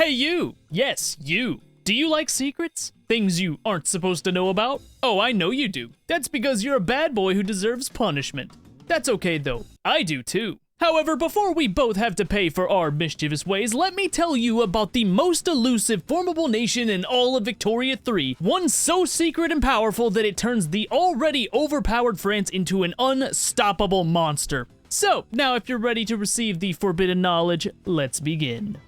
Hey you! Yes, you. Do you like secrets? Things you aren't supposed to know about? Oh, I know you do. That's because you're a bad boy who deserves punishment. That's okay though, I do too. However, before we both have to pay for our mischievous ways, let me tell you about the most elusive formable nation in all of Victoria 3, one so secret and powerful that it turns the already overpowered France into an unstoppable monster. So, now if you're ready to receive the forbidden knowledge, let's begin.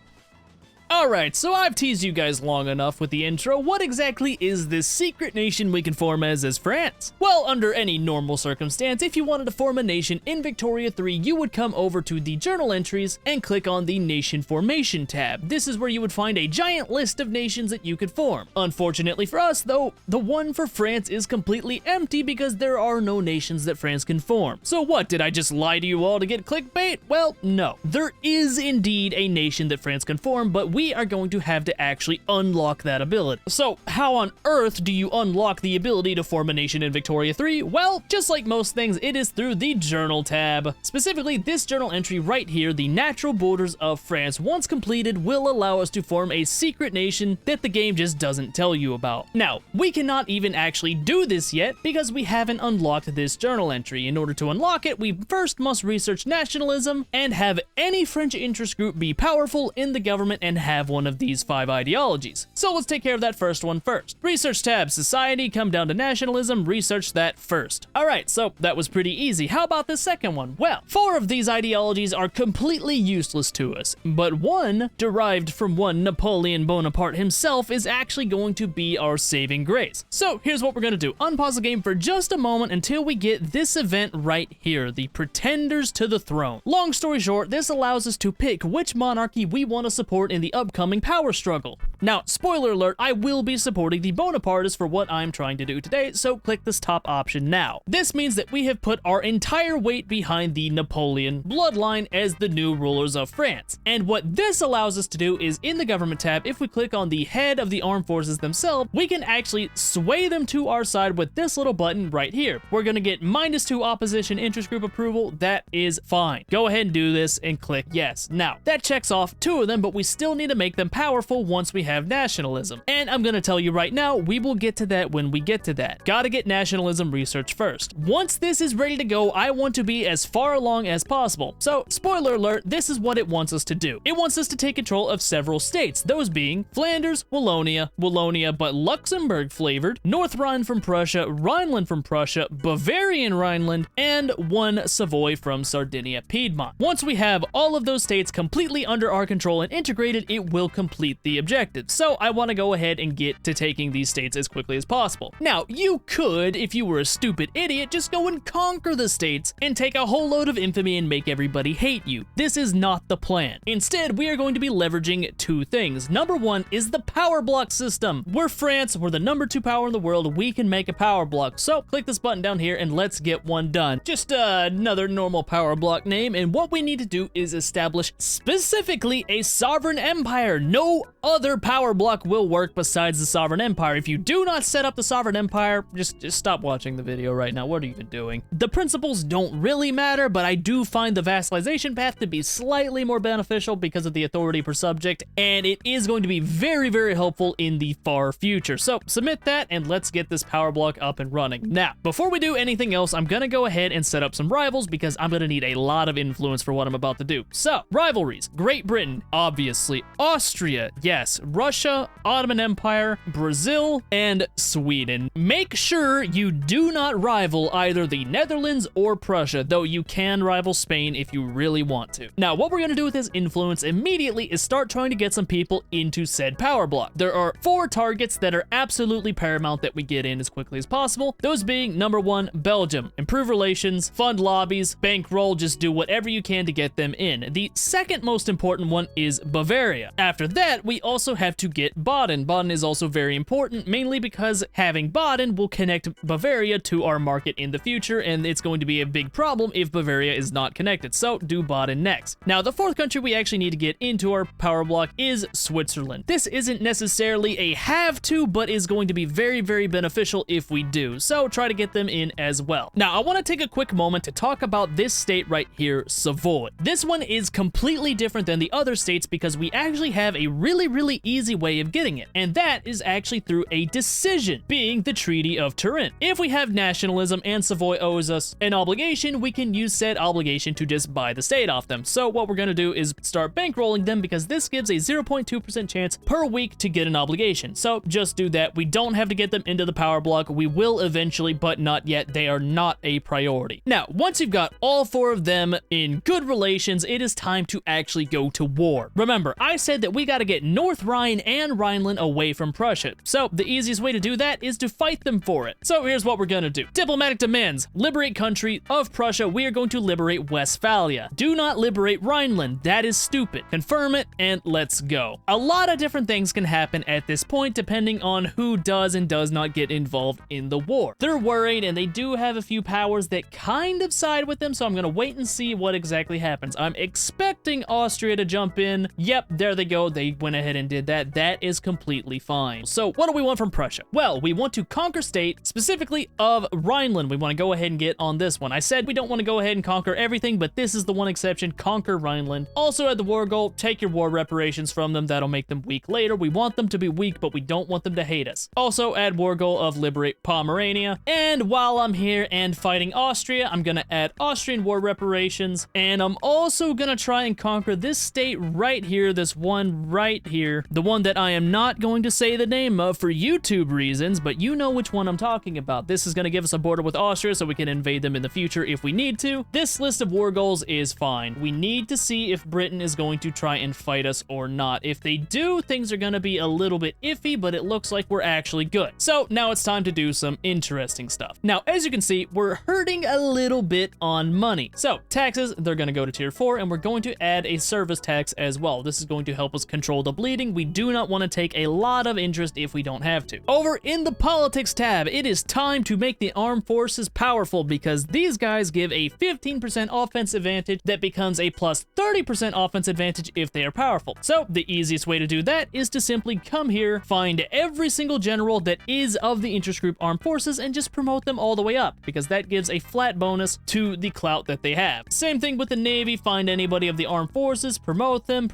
Alright, so I've teased you guys long enough with the intro. What exactly is this secret nation we can form as France? Well, under any normal circumstance, if you wanted to form a nation in Victoria 3, you would come over to the journal entries and click on the Nation Formation tab. This is where you would find a giant list of nations that you could form. Unfortunately for us, though, the one for France is completely empty because there are no nations that France can form. So what, did I just lie to you all to get clickbait? Well, no. There is indeed a nation that France can form, but we are going to have to actually unlock that ability. So how on earth do you unlock the ability to form a nation in Victoria 3? Well, just like most things, it is through the Journal tab. Specifically, this journal entry right here, the natural borders of France, once completed, will allow us to form a secret nation that the game just doesn't tell you about. Now, we cannot even actually do this yet because we haven't unlocked this journal entry. In order to unlock it, we first must research nationalism and have any French interest group be powerful in the government and have one of these 5 ideologies. So let's take care of that first one first. Research tab, society, come down to nationalism, research that first. Alright, so that was pretty easy. How about the second one? Well, 4 of these ideologies are completely useless to us, but one, derived from one Napoleon Bonaparte himself, is actually going to be our saving grace. So here's what we're gonna do. Unpause the game for just a moment until we get this event right here, the Pretenders to the Throne. Long story short, this allows us to pick which monarchy we want to support in the upcoming power struggle. Now, spoiler alert, I will be supporting the Bonapartists for what I'm trying to do today, so click this top option now. This means that we have put our entire weight behind the Napoleon bloodline as the new rulers of France. And what this allows us to do is, in the government tab, if we click on the head of the armed forces themselves, we can actually sway them to our side with this little button right here. We're gonna get -2 opposition interest group approval. That is fine. Go ahead and do this and click yes. Now, that checks off 2 of them, but we still need to make them powerful once we have nationalism. And I'm gonna tell you right now, we will get to that when we get to that. Gotta get nationalism research first. Once this is ready to go, I want to be as far along as possible. So, spoiler alert, this is what it wants us to do. It wants us to take control of several states, those being Flanders, Wallonia but Luxembourg flavored, North Rhine from Prussia, Rhineland from Prussia, Bavarian Rhineland, and 1 Savoy from Sardinia Piedmont. Once we have all of those states completely under our control and integrated, it will complete the objective. So I want to go ahead and get to taking these states as quickly as possible. Now, you could, if you were a stupid idiot, just go and conquer the states and take a whole load of infamy and make everybody hate you. This is not the plan. Instead, we are going to be leveraging 2 things. Number 1 is the power block system. We're France, we're the #2 power in the world, we can make a power block. So click this button down here and let's get one done. Just another normal power block name, and what we need to do is establish specifically a sovereign empire. No other power block will work besides the sovereign empire. If you do not set up the sovereign empire, just stop watching the video right now. What are you even doing? The principles don't really matter, but I do find the vassalization path to be slightly more beneficial because of the authority per subject, and it is going to be very, very helpful in the far future. So submit that and let's get this power block up and running. Now, before we do anything else, I'm gonna go ahead and set up some rivals because I'm gonna need a lot of influence for what I'm about to do. So, rivalries. Great Britain, obviously. Austria, yes. Russia, Ottoman Empire, Brazil, and Sweden. Make sure you do not rival either the Netherlands or Prussia, though you can rival Spain if you really want to. Now, what we're gonna do with this influence immediately is start trying to get some people into said power block. There are 4 targets that are absolutely paramount that we get in as quickly as possible. Those being, number 1, Belgium. Improve relations, fund lobbies, bankroll, just do whatever you can to get them in. The second most important one is Bavaria. After that, we also have to get Baden. Baden is also very important, mainly because having Baden will connect Bavaria to our market in the future, and it's going to be a big problem if Bavaria is not connected, so do Baden next. Now, the fourth country we actually need to get into our power block is Switzerland. This isn't necessarily a have to, but is going to be very, very beneficial if we do, so try to get them in as well. Now, I want to take a quick moment to talk about this state right here, Savoy. This one is completely different than the other states because we actually have a really, really easy way of getting it, and that is actually through a decision, being the Treaty of Turin. If we have nationalism and Savoy owes us an obligation, we can use said obligation to just buy the state off them. So what we're going to do is start bankrolling them because this gives a 0.2% chance per week to get an obligation. So just do that. We don't have to get them into the power block. We will eventually, but not yet. They are not a priority. Now, once you've got all four of them in good relations, it is time to actually go to war. Remember, I said that we got to get North Rhine and Rhineland away from Prussia. So the easiest way to do that is to fight them for it. So here's what we're going to do. Diplomatic demands. Liberate country of Prussia. We are going to liberate Westphalia. Do not liberate Rhineland. That is stupid. Confirm it and let's go. A lot of different things can happen at this point depending on who does and does not get involved in the war. They're worried and they do have a few powers that kind of side with them, so I'm going to wait and see what exactly happens. I'm expecting Austria to jump in. Yep, there they go. They went ahead and did that. That is completely fine. So what do we want from Prussia? Well, we want to conquer state, specifically of Rhineland. We want to go ahead and get on this one. I said we don't want to go ahead and conquer everything, but this is the one exception, conquer Rhineland. Also add the war goal, take your war reparations from them. That'll make them weak later. We want them to be weak, but we don't want them to hate us. Also add war goal of liberate Pomerania. And while I'm here and fighting Austria, I'm going to add Austrian war reparations. And I'm also going to try and conquer this state right here, this one right here, the one that I am not going to say the name of for YouTube reasons, but you know which one I'm talking about. This is going to give us a border with Austria so we can invade them in the future if we need to. This list of war goals is fine. We need to see if Britain is going to try and fight us or not. If they do, things are going to be a little bit iffy, but it looks like we're actually good. So now it's time to do some interesting stuff. Now, as you can see, we're hurting a little bit on money. So taxes, they're going to go to tier 4, and we're going to add a service tax as well. This is going to help us control the bleeding. We do not want to take a lot of interest if we don't have to. Over in the politics tab, it is time to make the armed forces powerful because these guys give a 15% offense advantage that becomes a plus 30% offense advantage if they are powerful. So the easiest way to do that is to simply come here, find every single general that is of the interest group armed forces and just promote them all the way up because that gives a flat bonus to the clout that they have. Same thing with the Navy, find anybody of the armed forces, promote them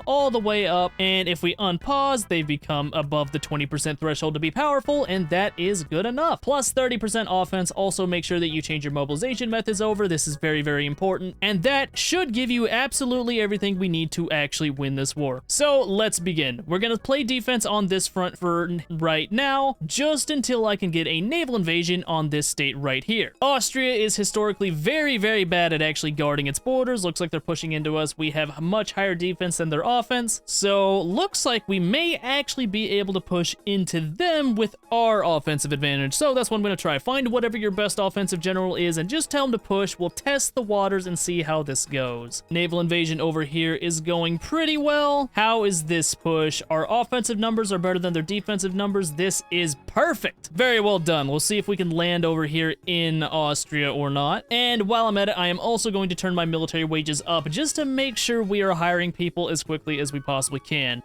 all the way up, and if we unpause, they become above the 20% threshold to be powerful, and that is good enough. Plus 30% offense. Also make sure that you change your mobilization methods over. This is very, very important, and that should give you absolutely everything we need to actually win this war. So let's begin. We're gonna play defense on this front for right now, just until I can get a naval invasion on this state right here. Austria is historically very, very bad at actually guarding its borders. Looks like they're pushing into us. We have much higher defense than their offense, so looks like we may actually be able to push into them with our offensive advantage. So that's what I'm going to try. Find whatever your best offensive general is and just tell them to push. We'll test the waters and see how this goes. Naval invasion over here is going pretty well. How is this push? Our offensive numbers are better than their defensive numbers. This is perfect. Very well done. We'll see if we can land over here in Austria or not. And while I'm at it, I am also going to turn my military wages up just to make sure we are hiring people as quickly as we possibly can.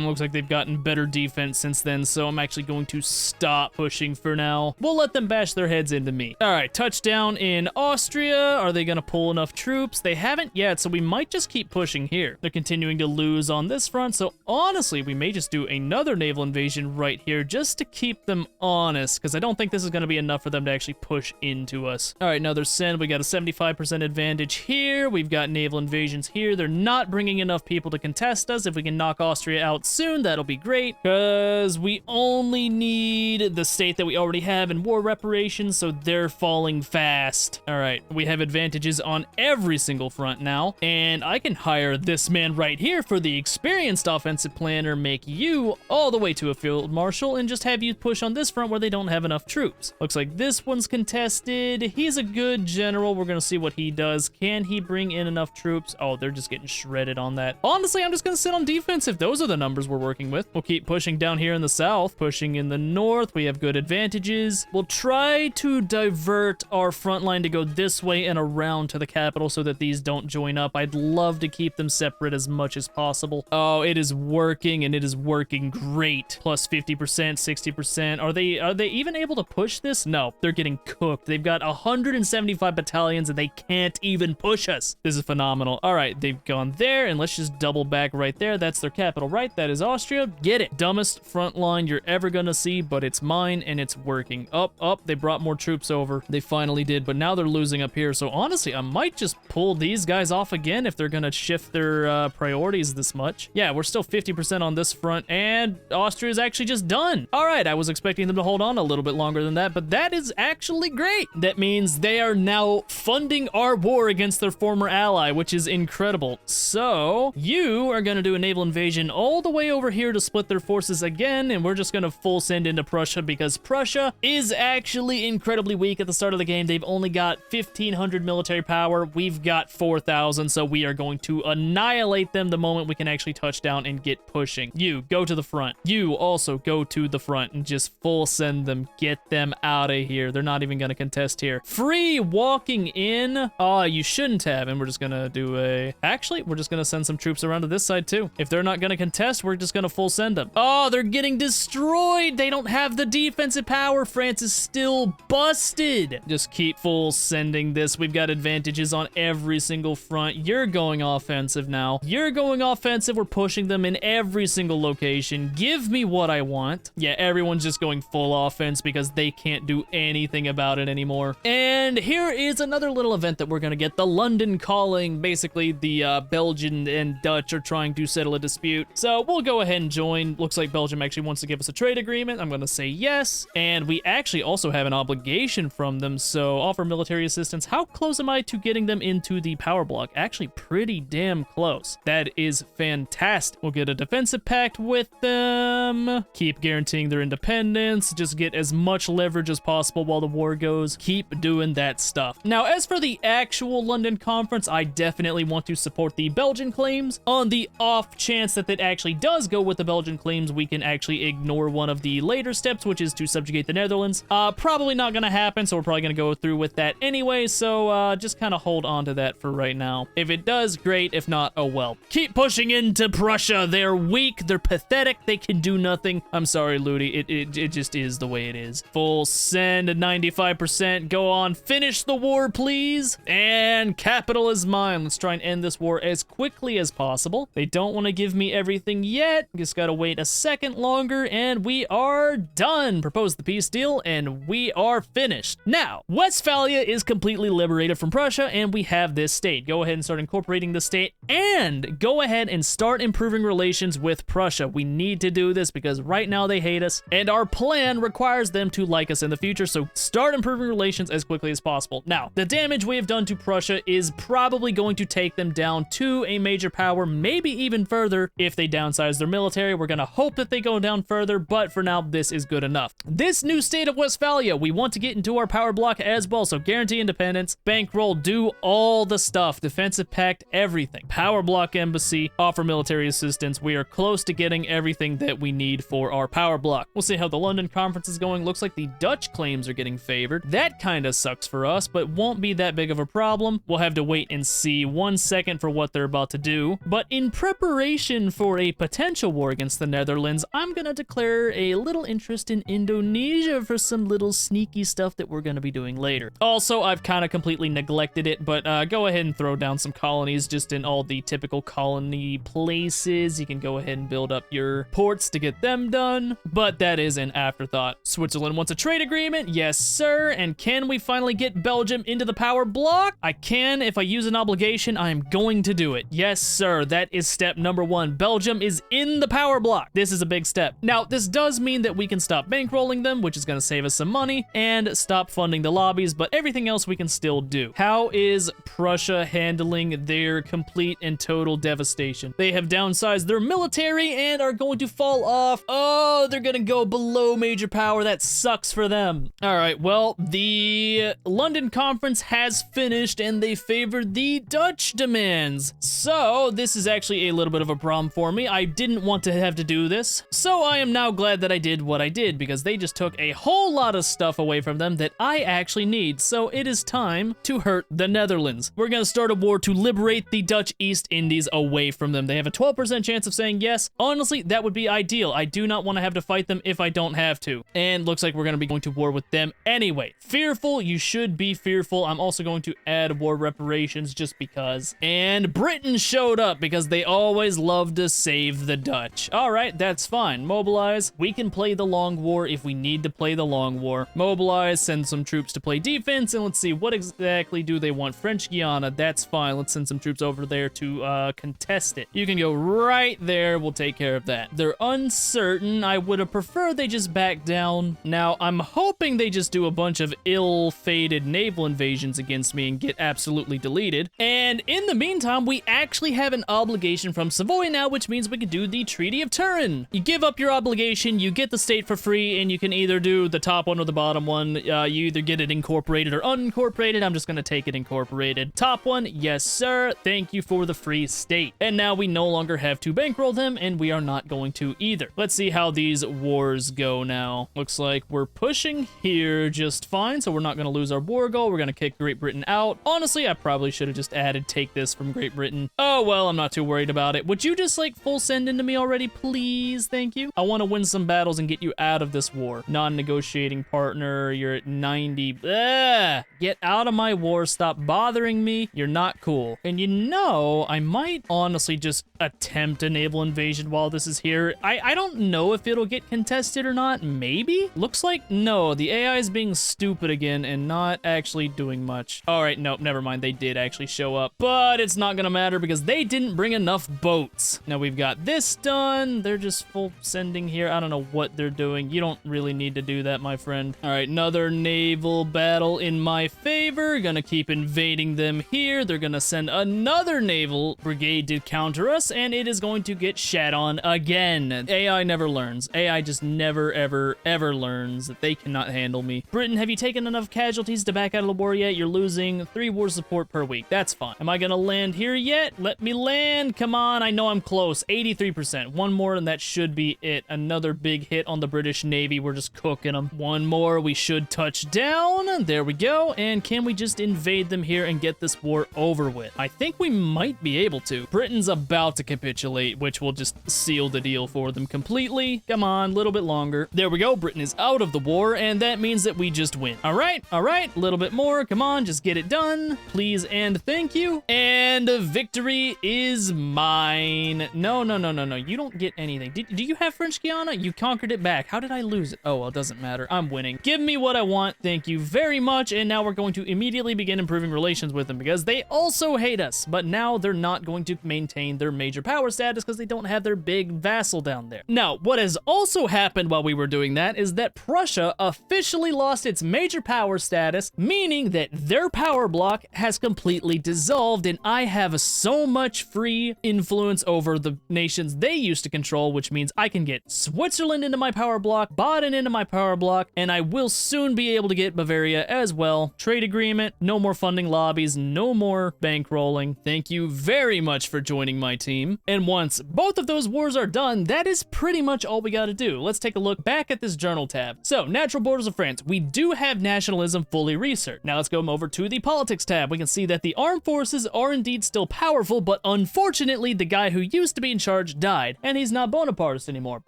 Looks like they've gotten better defense since then, so I'm actually going to stop pushing for now. We'll let them bash their heads into me. All right, touchdown in Austria. Are they gonna pull enough troops? They haven't yet, so we might just keep pushing here. They're continuing to lose on this front, so honestly, we may just do another naval invasion right here just to keep them honest, because I don't think this is gonna be enough for them to actually push into us. All right, another send. We got a 75% advantage here. We've got naval invasions here. They're not bringing enough people to contest us. If we can knock Austria out soon, that'll be great, because we only need the state that we already have in war reparations, so they're falling fast. All right, we have advantages on every single front now, and I can hire this man right here for the experienced offensive planner, make you all the way to a field marshal, and just have you push on this front where they don't have enough troops. Looks like this one's contested. He's a good general. We're gonna see what he does. Can he bring in enough troops? Oh, they're just getting shredded on that. Honestly, I'm just gonna sit on defense defense if those are the numbers we're working with. We'll keep pushing down here in the south, pushing in the north. We have good advantages. We'll try to divert our front line to go this way and around to the capital so that these don't join up. I'd love to keep them separate as much as possible. Oh, it is working, and it is working great. Plus 50%, 60%. Are they even able to push this? No, they're getting cooked. They've got 175 battalions, and they can't even push us. This is phenomenal. All right, they've gone there, and let's just double back right there. That's their capital, right? That is Austria. Get it. Dumbest front line you're ever gonna see, but it's mine, and it's working. Up, they brought more troops over. They finally did, but now they're losing up here. So honestly, I might just pull these guys off again if they're gonna shift their priorities this much. Yeah, we're still 50% on this front, and Austria's actually just done. All right, I was expecting them to hold on a little bit longer than that, but that is actually great. That means they are now funding our war against their former ally, which is incredible. So you are gonna do a naval invasion all the way over here to split their forces again, and we're just gonna full send into Prussia because Prussia is actually incredibly weak at the start of the game. They've only got 1,500 military power. We've got 4,000, so we are going to annihilate them the moment we can actually touch down and get pushing. You, go to the front. You also go to the front and just full send them. Get them out of here. They're not even going to contest here. Free walking in. Oh, you shouldn't have. And we're just going to do a... Actually, we're just going to send some troops around to this side too. If they're not going to contest, we're just going to full send them. Oh, they're getting destroyed. They don't have the defensive power. France is still busted. Just keep full sending this. We've got advantages on every single front. You're going offensive now. You're going offensive. We're pushing them in every single location. Give me what I want. Yeah, everyone's just going full offense because they can't do anything about it anymore. And here is another little event that we're going to get. The London Calling. Basically, the Belgian and Dutch are trying to settle a dispute. So we'll go ahead and join. Looks like Belgium actually wants to give us a trade agreement. I'm going to say yes. And we actually also have an obligation from them. So offer military assistance. How close am I to getting them into the power block? Actually, pretty damn close. That is fantastic. We'll get a defensive pact with them. Keep guaranteeing their independence. Just get as much leverage as possible while the war goes. Keep doing that stuff. Now, as for the actual London Conference, I definitely want to support the Belgian claims. On the off chance that it actually does go with the Belgian claims, we can actually ignore one of the later steps, which is to subjugate the Netherlands. Probably not gonna happen, so we're probably gonna go through with that anyway, so just kind of hold on to that for right now. If it does, great. If not, oh well. Keep pushing into Prussia. They're weak. They're pathetic. They can do nothing. I'm sorry, Ludi. It just is the way it is. Full send at 95%. Go on. Finish the war, please. And capital is mine. Let's try and end this war as quickly as possible. They don't want to give me everything yet. Just gotta wait a second longer, and we are done. Propose the peace deal, and we are finished. Now, Westphalia is completely liberated from Prussia, and we have this state. Go ahead and start incorporating the state, and go ahead and start improving relations with Prussia. We need to do this because right now they hate us, and our plan requires them to like us in the future, so start improving relations as quickly as possible. Now, the damage we have done to Prussia is probably going to take them down to a major power, maybe even further if they downsize their military. We're gonna hope that they go down further, but for now, this is good enough. This new state of Westphalia, we want to get into our power block as well, so guarantee independence, bankroll, do all the stuff, defensive pact, everything. Power block embassy, offer military assistance. We are close to getting everything that we need for our power block. We'll see how the London Conference is going. Looks like the Dutch claims are getting favored. That kind of sucks for us, but won't be that big of a problem. We'll have to wait and see 1 second for what they're about to do. But in preparation for a potential war against the Netherlands, I'm gonna declare a little interest in Indonesia for some little sneaky stuff that we're gonna be doing later. Also, I've kind of completely neglected it, but go ahead and throw down some colonies just in all the typical colony places. You can go ahead and build up your ports to get them done, but that is an afterthought. Switzerland wants a trade agreement. Yes, sir. And can we finally get Belgium into the power block? I can. If I use an obligation, I am going to do it. Yes, sir. That is step number 1. Belgium is in the power block. This is a big step. Now, this does mean that we can stop bankrolling them, which is going to save us some money, and stop funding the lobbies, but everything else we can still do. How is Prussia handling their complete and total devastation? They have downsized their military and are going to fall off. Oh, they're going to go below major power. That sucks for them. All right, well, the London Conference has finished and they favored the Dutch demands. So this is actually a little bit of a problem for me. I didn't want to have to do this. So I am now glad that I did what I did, because they just took a whole lot of stuff away from them that I actually need. So it is time to hurt the Netherlands. We're gonna start a war to liberate the Dutch East Indies away from them. They have a 12% chance of saying yes. Honestly, that would be ideal. I do not want to have to fight them if I don't have to. And looks like we're gonna be going to war with them anyway. Fearful, you should be fearful. I'm also going to add war reparations just because. And Britain showed up because they always love to save the Dutch. All right, that's fine. Mobilize. We can play the long war if we need to play the long war. Mobilize, send some troops to play defense, and let's see, what exactly do they want? French Guiana, that's fine. Let's send some troops over there to contest it. You can go right there. We'll take care of that. They're uncertain. I would have preferred they just back down. Now, I'm hoping they just do a bunch of ill-fated naval invasions against me and get absolutely deleted. And in the meantime, we actually have an obligation from Savoy now, which means we can do the Treaty of Turin. You give up your obligation, you get the state for free, and you can either do the top one or the bottom one. You either get it incorporated or unincorporated. I'm just gonna take it incorporated. Top one, yes sir, thank you for the free state. And now we no longer have to bankroll them, and we are not going to either. Let's see how these wars go now. Looks like we're pushing here just fine, so we're not gonna lose our war goal. We're gonna kick Great Britain out. Honestly, I probably should have just added take this from Great Britain. Oh well, I'm not too worried about it. Would you just like full send into me already, please? Thank you. I want to win some battles and get you out of this war. Non-negotiating partner, you're at 90. Ugh. Get out of my war. Stop bothering me. You're not cool. And you know, I might honestly just attempt a naval invasion while this is here. I don't know if it'll get contested or not. Maybe? Looks like no. The AI is being stupid again and not actually doing much. All right, nope, never mind. They did actually show up, but it's not gonna matter because they didn't bring enough boats. Now we've got this done. They're just full sending here. I don't know what they're doing. You don't really need to do that, my friend. All right, another naval battle in my favor. Gonna keep invading them here. They're gonna send another naval brigade to counter us, and it is going to get shat on again. AI never learns. AI just never, ever, ever learns that they cannot handle me. Britain, have you taken enough casualties to back out of the war yet? You're losing 3 war support per week. That's fine. Am I gonna land here yet? Let me land. Come on. I know I'm close. 83%. One more and that should be it. Another big hit on the British Navy. We're just cooking them. One more. We should touch down. There we go. And can we just invade them here and get this war over with? I think we might be able to. Britain's about to capitulate, which will just seal the deal for them completely. Come on, a little bit longer. There we go. Britain is out of the war, and that means that we just win. All right, a little bit more. Come on, just get it done. Please and thank you. And victory is mine. No. You don't get anything. Do you have French Guiana? You conquered it back. How did I lose it? Oh, well, it doesn't matter. I'm winning. Give me what I want. Thank you very much. And now we're going to immediately begin improving relations with them because they also hate us. But now they're not going to maintain their major power status because they don't have their big vassal down there. Now, what has also happened while we were doing that is that Prussia officially lost its major power status, meaning that their power block has completely dissolved, and I have so much free influence over the nations they used to control, which means I can get Switzerland into my power block, Baden into my power block, and I will soon be able to get Bavaria as well. Trade agreement, no more funding lobbies, no more bankrolling. Thank you very much for joining my team. And once both of those wars are done, that is pretty much all we gotta do. Let's take a look back at this journal tab. So, natural borders of France. We do have nationalism fully researched. Now let's go over to the politics tab. We can see that the armed forces are indeed still powerful, but unfortunately the guy who used to be in charge died, and he's not Bonapartist anymore.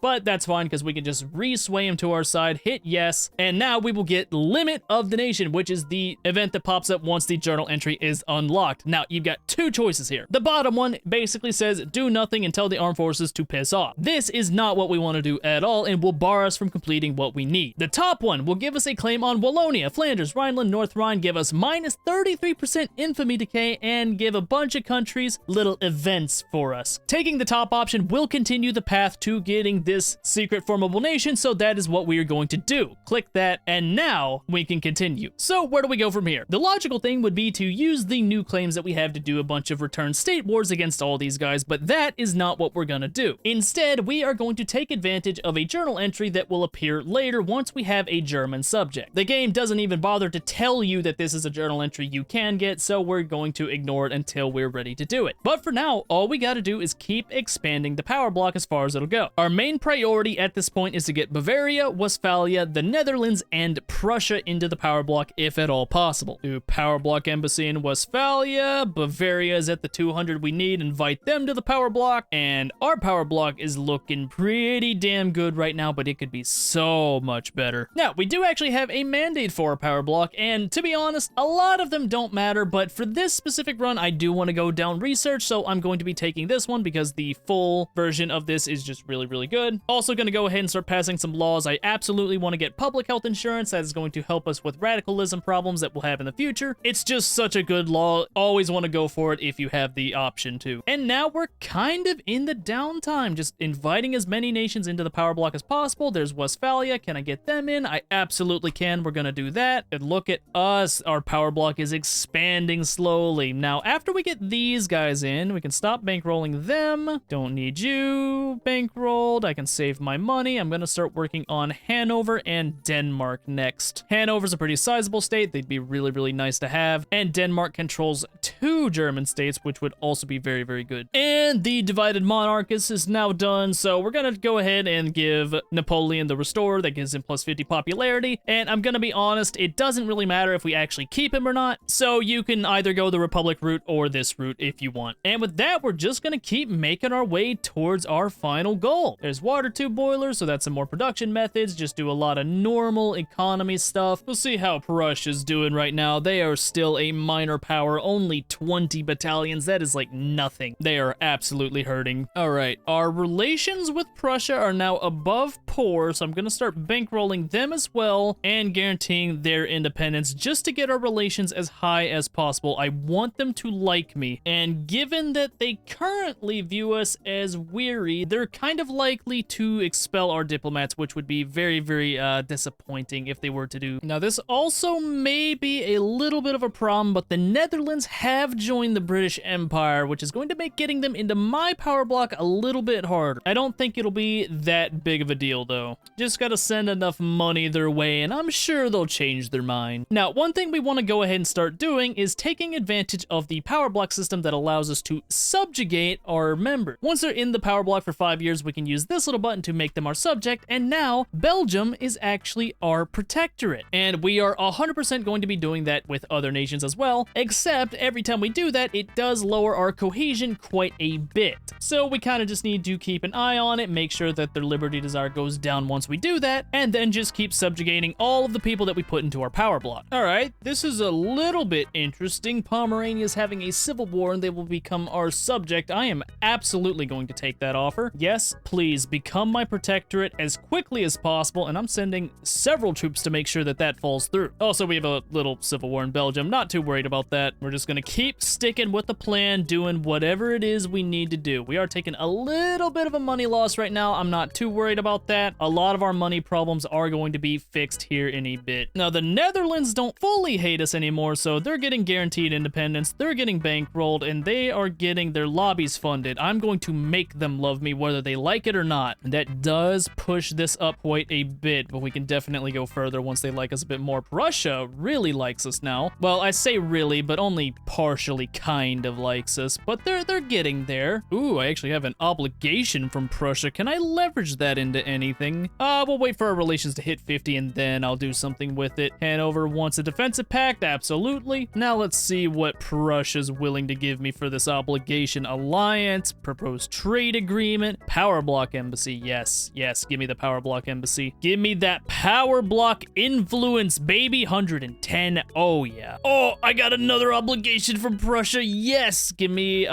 But that's fine because we can just re-sway him to our side, hit yes, and now we will get limit of the nation, which is the event that pops up once the journal entry is unlocked. Now, you've got 2 choices here. The bottom one basically says do nothing and tell the armed forces to piss off. This is not what we want to do at all and will bar us from completing what we need. The top one will give us a claim on Wallonia, Flanders, Rhineland, North Rhine, give us minus 33% infamy decay, and give a bunch of countries little events for us. Taking the top option will continue the path to getting this secret formable nation, so that is what we are going to do. Click that, and now we can continue. So where do we go from here? The logical thing would be to use the new claims that we have to do a bunch of return state wars against all these guys, but that is not what we're gonna do. Instead, we are going to take advantage of a journal entry that will appear later once we have a German subject. The game doesn't even bother to tell you that this is a journal entry you can get, so we're going to ignore it until we're ready to do it. But for now, all we gotta do do is keep expanding the power block as far as it'll go. Our main priority at this point is to get Bavaria, Westphalia, the Netherlands, and Prussia into the power block if at all possible. Do power block embassy in Westphalia. Bavaria is at the 200 we need. Invite them to the power block. And our power block is looking pretty damn good right now, but it could be so much better. Now, we do actually have a mandate for our power block, and to be honest, a lot of them don't matter, but for this specific run, I do want to go down research, so I'm going to be taking this one because the full version of this is just really, really good. Also going to go ahead and start passing some laws. I absolutely want to get public health insurance. That is going to help us with radicalism problems that we'll have in the future. It's just such a good law. Always want to go for it if you have the option to. And now we're kind of in the downtime, just inviting as many nations into the power block as possible. There's Westphalia. Can I get them in? I absolutely can. We're going to do that. And look at us. Our power block is expanding slowly. Now, after we get these guys in, we can stop bankrolling them. Don't need you bankrolled. I can save my money. I'm going to start working on Hanover and Denmark next. Hanover's a pretty sizable state. They'd be really, really nice to have. And Denmark controls 2 German states, which would also be very, very good. And the divided monarchist is now done. So we're going to go ahead and give Napoleon the Restorer. That gives him plus 50 popularity. And I'm going to be honest, it doesn't really matter if we actually keep him or not. So you can either go the Republic route or this route if you want. And with that, we're just going to keep making our way towards our final goal. There's water tube boilers, so that's some more production methods. Just do a lot of normal economy stuff. We'll see how Prussia's doing right now. They are still a minor power, only 20 battalions. That is like nothing. They are absolutely hurting. All right, our relations with Prussia are now above poor, so I'm going to start bankrolling them as well and guaranteeing their independence just to get our relations as high as possible. I want them to like me, and given that they currently view us as weary, they're kind of likely to expel our diplomats, which would be very, very disappointing if they were to do. Now, this also may be a little bit of a problem, but the Netherlands have joined the British Empire, which is going to make getting them into my power block a little bit harder. I don't think it'll be that big of a deal, though. Just gotta send enough money their way, and I'm sure they'll change their mind. Now, one thing we want to go ahead and start doing is taking advantage of the power block system that allows us to subjugate our members. Once they're in the power block for 5 years, we can use this little button to make them our subject, and now Belgium is actually our protectorate. And we are 100% going to be doing that with other nations as well, except every time we do that, it does lower our cohesion quite a bit. So we kind of just need to keep an eye on it, make sure that their liberty desire goes down once we do that, and then just keep subjugating all of the people that we put into our power block. All right, this is a little bit interesting. Pomerania is having a civil war and they will become our subject. I am absolutely going to take that offer. Yes, please become my protectorate as quickly as possible, and I'm sending several troops to make sure that that falls through. Also, we have a little civil war in Belgium. Not too worried about that. We're just going to keep sticking with the plan, doing whatever it is we need to do. We are taking a little bit of a money loss right now. I'm not too worried about that. A lot of our money problems are going to be fixed here in a bit. Now, the Netherlands don't fully hate us anymore, so they're getting guaranteed independence, they're getting bankrolled, and they are getting their lobbies funded. I'm going to make them love me whether they like it or not. And that does push this up quite a bit, but we can definitely go further once they like us a bit more. Russia really likes us now. Well, I say really, but only partially kind of likes us, but they're getting there. Ooh, I actually have an obligation from Prussia. Can I leverage that into anything? We'll wait for our relations to hit 50 and then I'll do something with it. Hanover wants a defensive pact, absolutely. Now let's see what Prussia's willing to give me for this obligation. Alliance, proposed trade agreement, power block embassy. Yes, give me the power block embassy. Give me that power block influence, baby. 110. Oh yeah. Oh, I got another obligation from Prussia. Yes, give me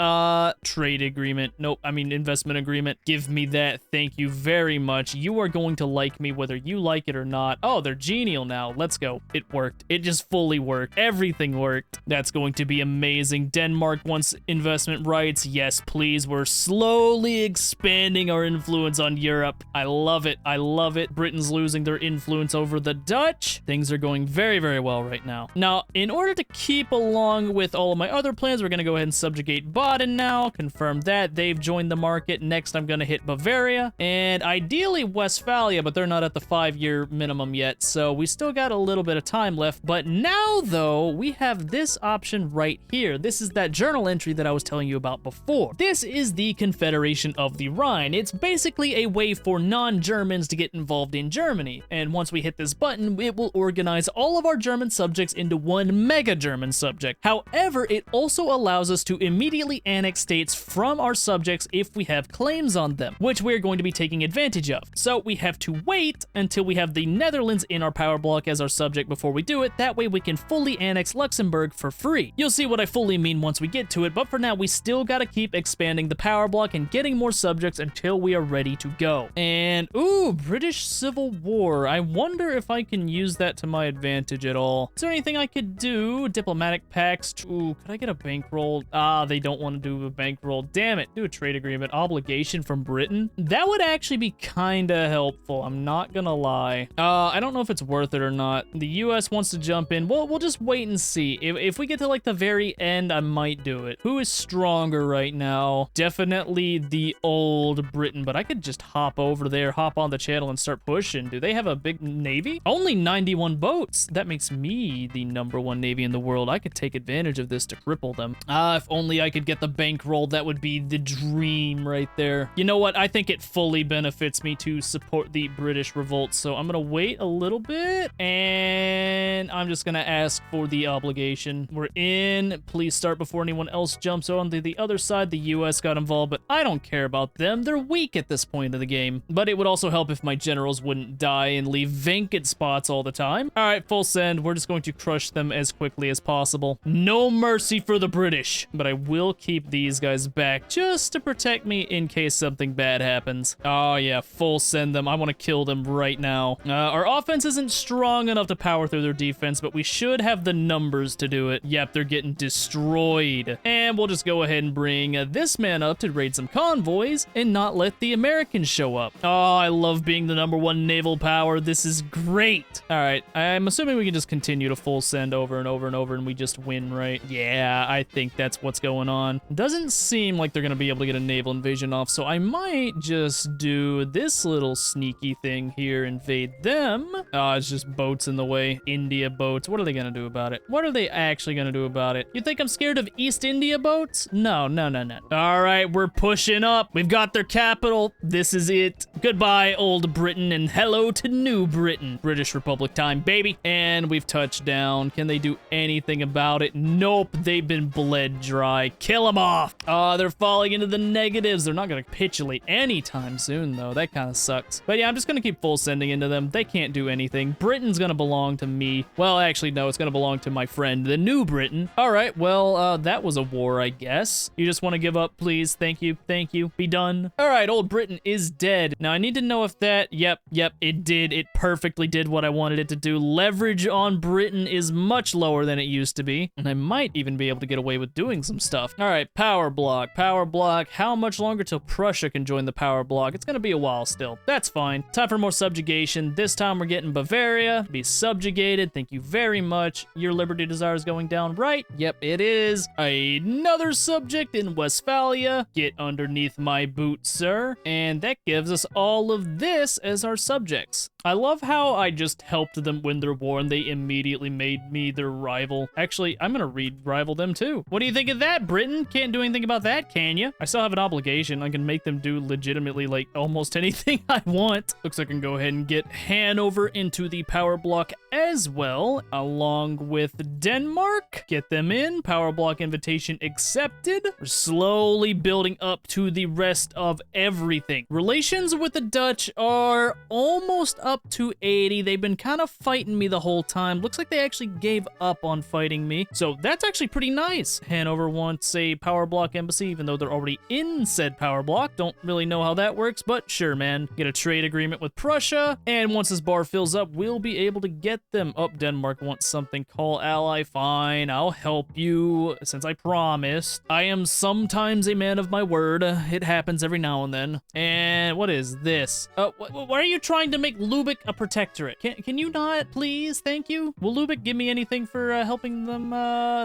trade agreement. Nope, I mean investment agreement. Give me that. Thank you very much. You are going to like me whether you like it or not. Oh, they're genial now. Let's go. It worked. It just fully worked. Everything worked. That's going to be amazing. Denmark wants investment rights. Yes, please. We're slowly expanding our influence on Europe. I love it. I love it. Britain's losing their influence over the Dutch. Things are going very, very well right now. Now, in order to keep along with all of my other plans, we're going to go ahead and subjugate Baden now. Confirm that. They've joined the market. Next, I'm going to hit Bavaria and ideally Westphalia, but they're not at the 5-year minimum yet, so we still got a little bit of time left. But now, though, we have this option right here. This is that journal entry that I was telling you about before. this is the Confederation of the Rhine. It's basically a way for non-Germans to get involved in Germany, and once we hit this button, it will organize all of our German subjects into one mega German subject. However, it also allows us to immediately annex states from our subjects if we have claims on them, which we're going to be taking advantage of. So we have to wait until we have the Netherlands in our power block as our subject before we do it. That way we can fully annex Luxembourg for free. You'll see what I fully mean once we get to it, but for now we still gotta keep expanding the power block and getting more subjects until we are ready to go. And ooh, British Civil War. I wonder if I can use that to my advantage at all. Is there anything I could do? Diplomatic pacts. Ooh, could I get a bankroll? Ah, they don't want to do a bankroll. Damn it. Do a trade agreement. Obligation from Britain. That would actually be kinda helpful. I'm not gonna lie. I don't know if it's worth it or not. The US wants to jump in. Well, we'll just wait and see. If we get to like the very end, I might do it. Who is stronger right now? Definitely the old Britain, but I could just hop over there, hop on the channel and start pushing. Do they have a big navy? Only 91 boats. That makes me the #1 navy in the world. I could take advantage of this to cripple them. If only I could get the bankroll, that would be the dream right there. You know what? I think it fully benefits me to support the British revolt, so I'm gonna wait a little bit, and I'm just gonna ask for the obligation. We're in. Please start before anyone else jumps on to the other side. The US got involved, but I don't care about them. They're weak at this point of the game. But it would also help if my generals wouldn't die and leave vacant spots all the time. All right, full send. We're just going to crush them as quickly as possible. No mercy for the British, but I will keep these guys back just to protect me in case something bad happens. Oh yeah, full send them. I want to kill them right now. Our offense isn't strong enough to power through their defense, but we should have the numbers to do it. Yep, they're getting destroyed. And we'll just go ahead and bring this man up to raid some convoys and not let the Americans show up. Oh, I love being the #1 naval power. This is great. All right, I'm assuming we can just continue to full send over and over and over and we just win, right? Yeah, I think that's what's going on. Doesn't seem like they're gonna be able to get a naval invasion off, so I might just do this little sneaky thing here, invade them. Oh, it's just boats in the way. India boats. What are they gonna do about it? What are they actually gonna do about it? You think I'm scared of East India boats? No, no, no, no. All right, we're pushing up. We've got their capital. This is it. Goodbye, old Britain, and hello to New Britain. British Republic time, baby. And we've touched down. Can they do anything about it? Nope, they've been bled dry. Kill them off. Oh, they're falling into the negatives. They're not gonna capitulate anytime soon, though. That kind of sucks. But yeah, I'm just gonna keep full sending into them. They can't do anything. Britain's gonna belong to me. Well, actually, no, it's gonna belong to my friend, the New Britain. All right, well, that was a war, I guess. You just want to give up, please? Thank you, thank you. Be done. All right, old Britain is dead. Now, I need to know if that, yep, it did. It perfectly did what I wanted it to do. Leverage on Britain is much lower than it used to be, and I might even be able to get away with doing some stuff. All right, power block, power block. How much longer till Prussia can join the power block? It's gonna be a while still. That's fine. Time for more subjugation. This time we're getting Bavaria. Be subjugated. Thank you very much. Your liberty desire is going down, right? Yep, it is. Another subject in Westphalia. Get underneath my boot, sir. And that gives us all of this as our subjects. I love how I just helped them win their war and they immediately made me their rival. Actually, I'm gonna rival them too. What do you think of that, Britain? Can't do anything about that, can you? I still have an obligation. I can make them do legitimately like almost anything I want. Looks like I can go ahead and get Hanover into the power block as well, along with Denmark. Get them in. Power block invitation accepted. We're slowly building up to the rest of everything. Relations with the Dutch are almost up to 80. They've been kind of fighting me the whole time. Looks like they actually gave up on fighting me. So that's actually pretty nice. Hanover wants a power block embassy, even though they're already in said power block. Don't really know how that works, but sure, man. Get a trade agreement with Prussia, and once this bar fills up, we'll be able to get them. Oh, Denmark wants something. Call ally. Fine, I'll help you, since I promised. I am sometimes a man of my word. It happens every now and then. And what is this? What are you trying to make Lubeck a protectorate. Can you not, please? Thank you. Will Lubeck give me anything for helping them?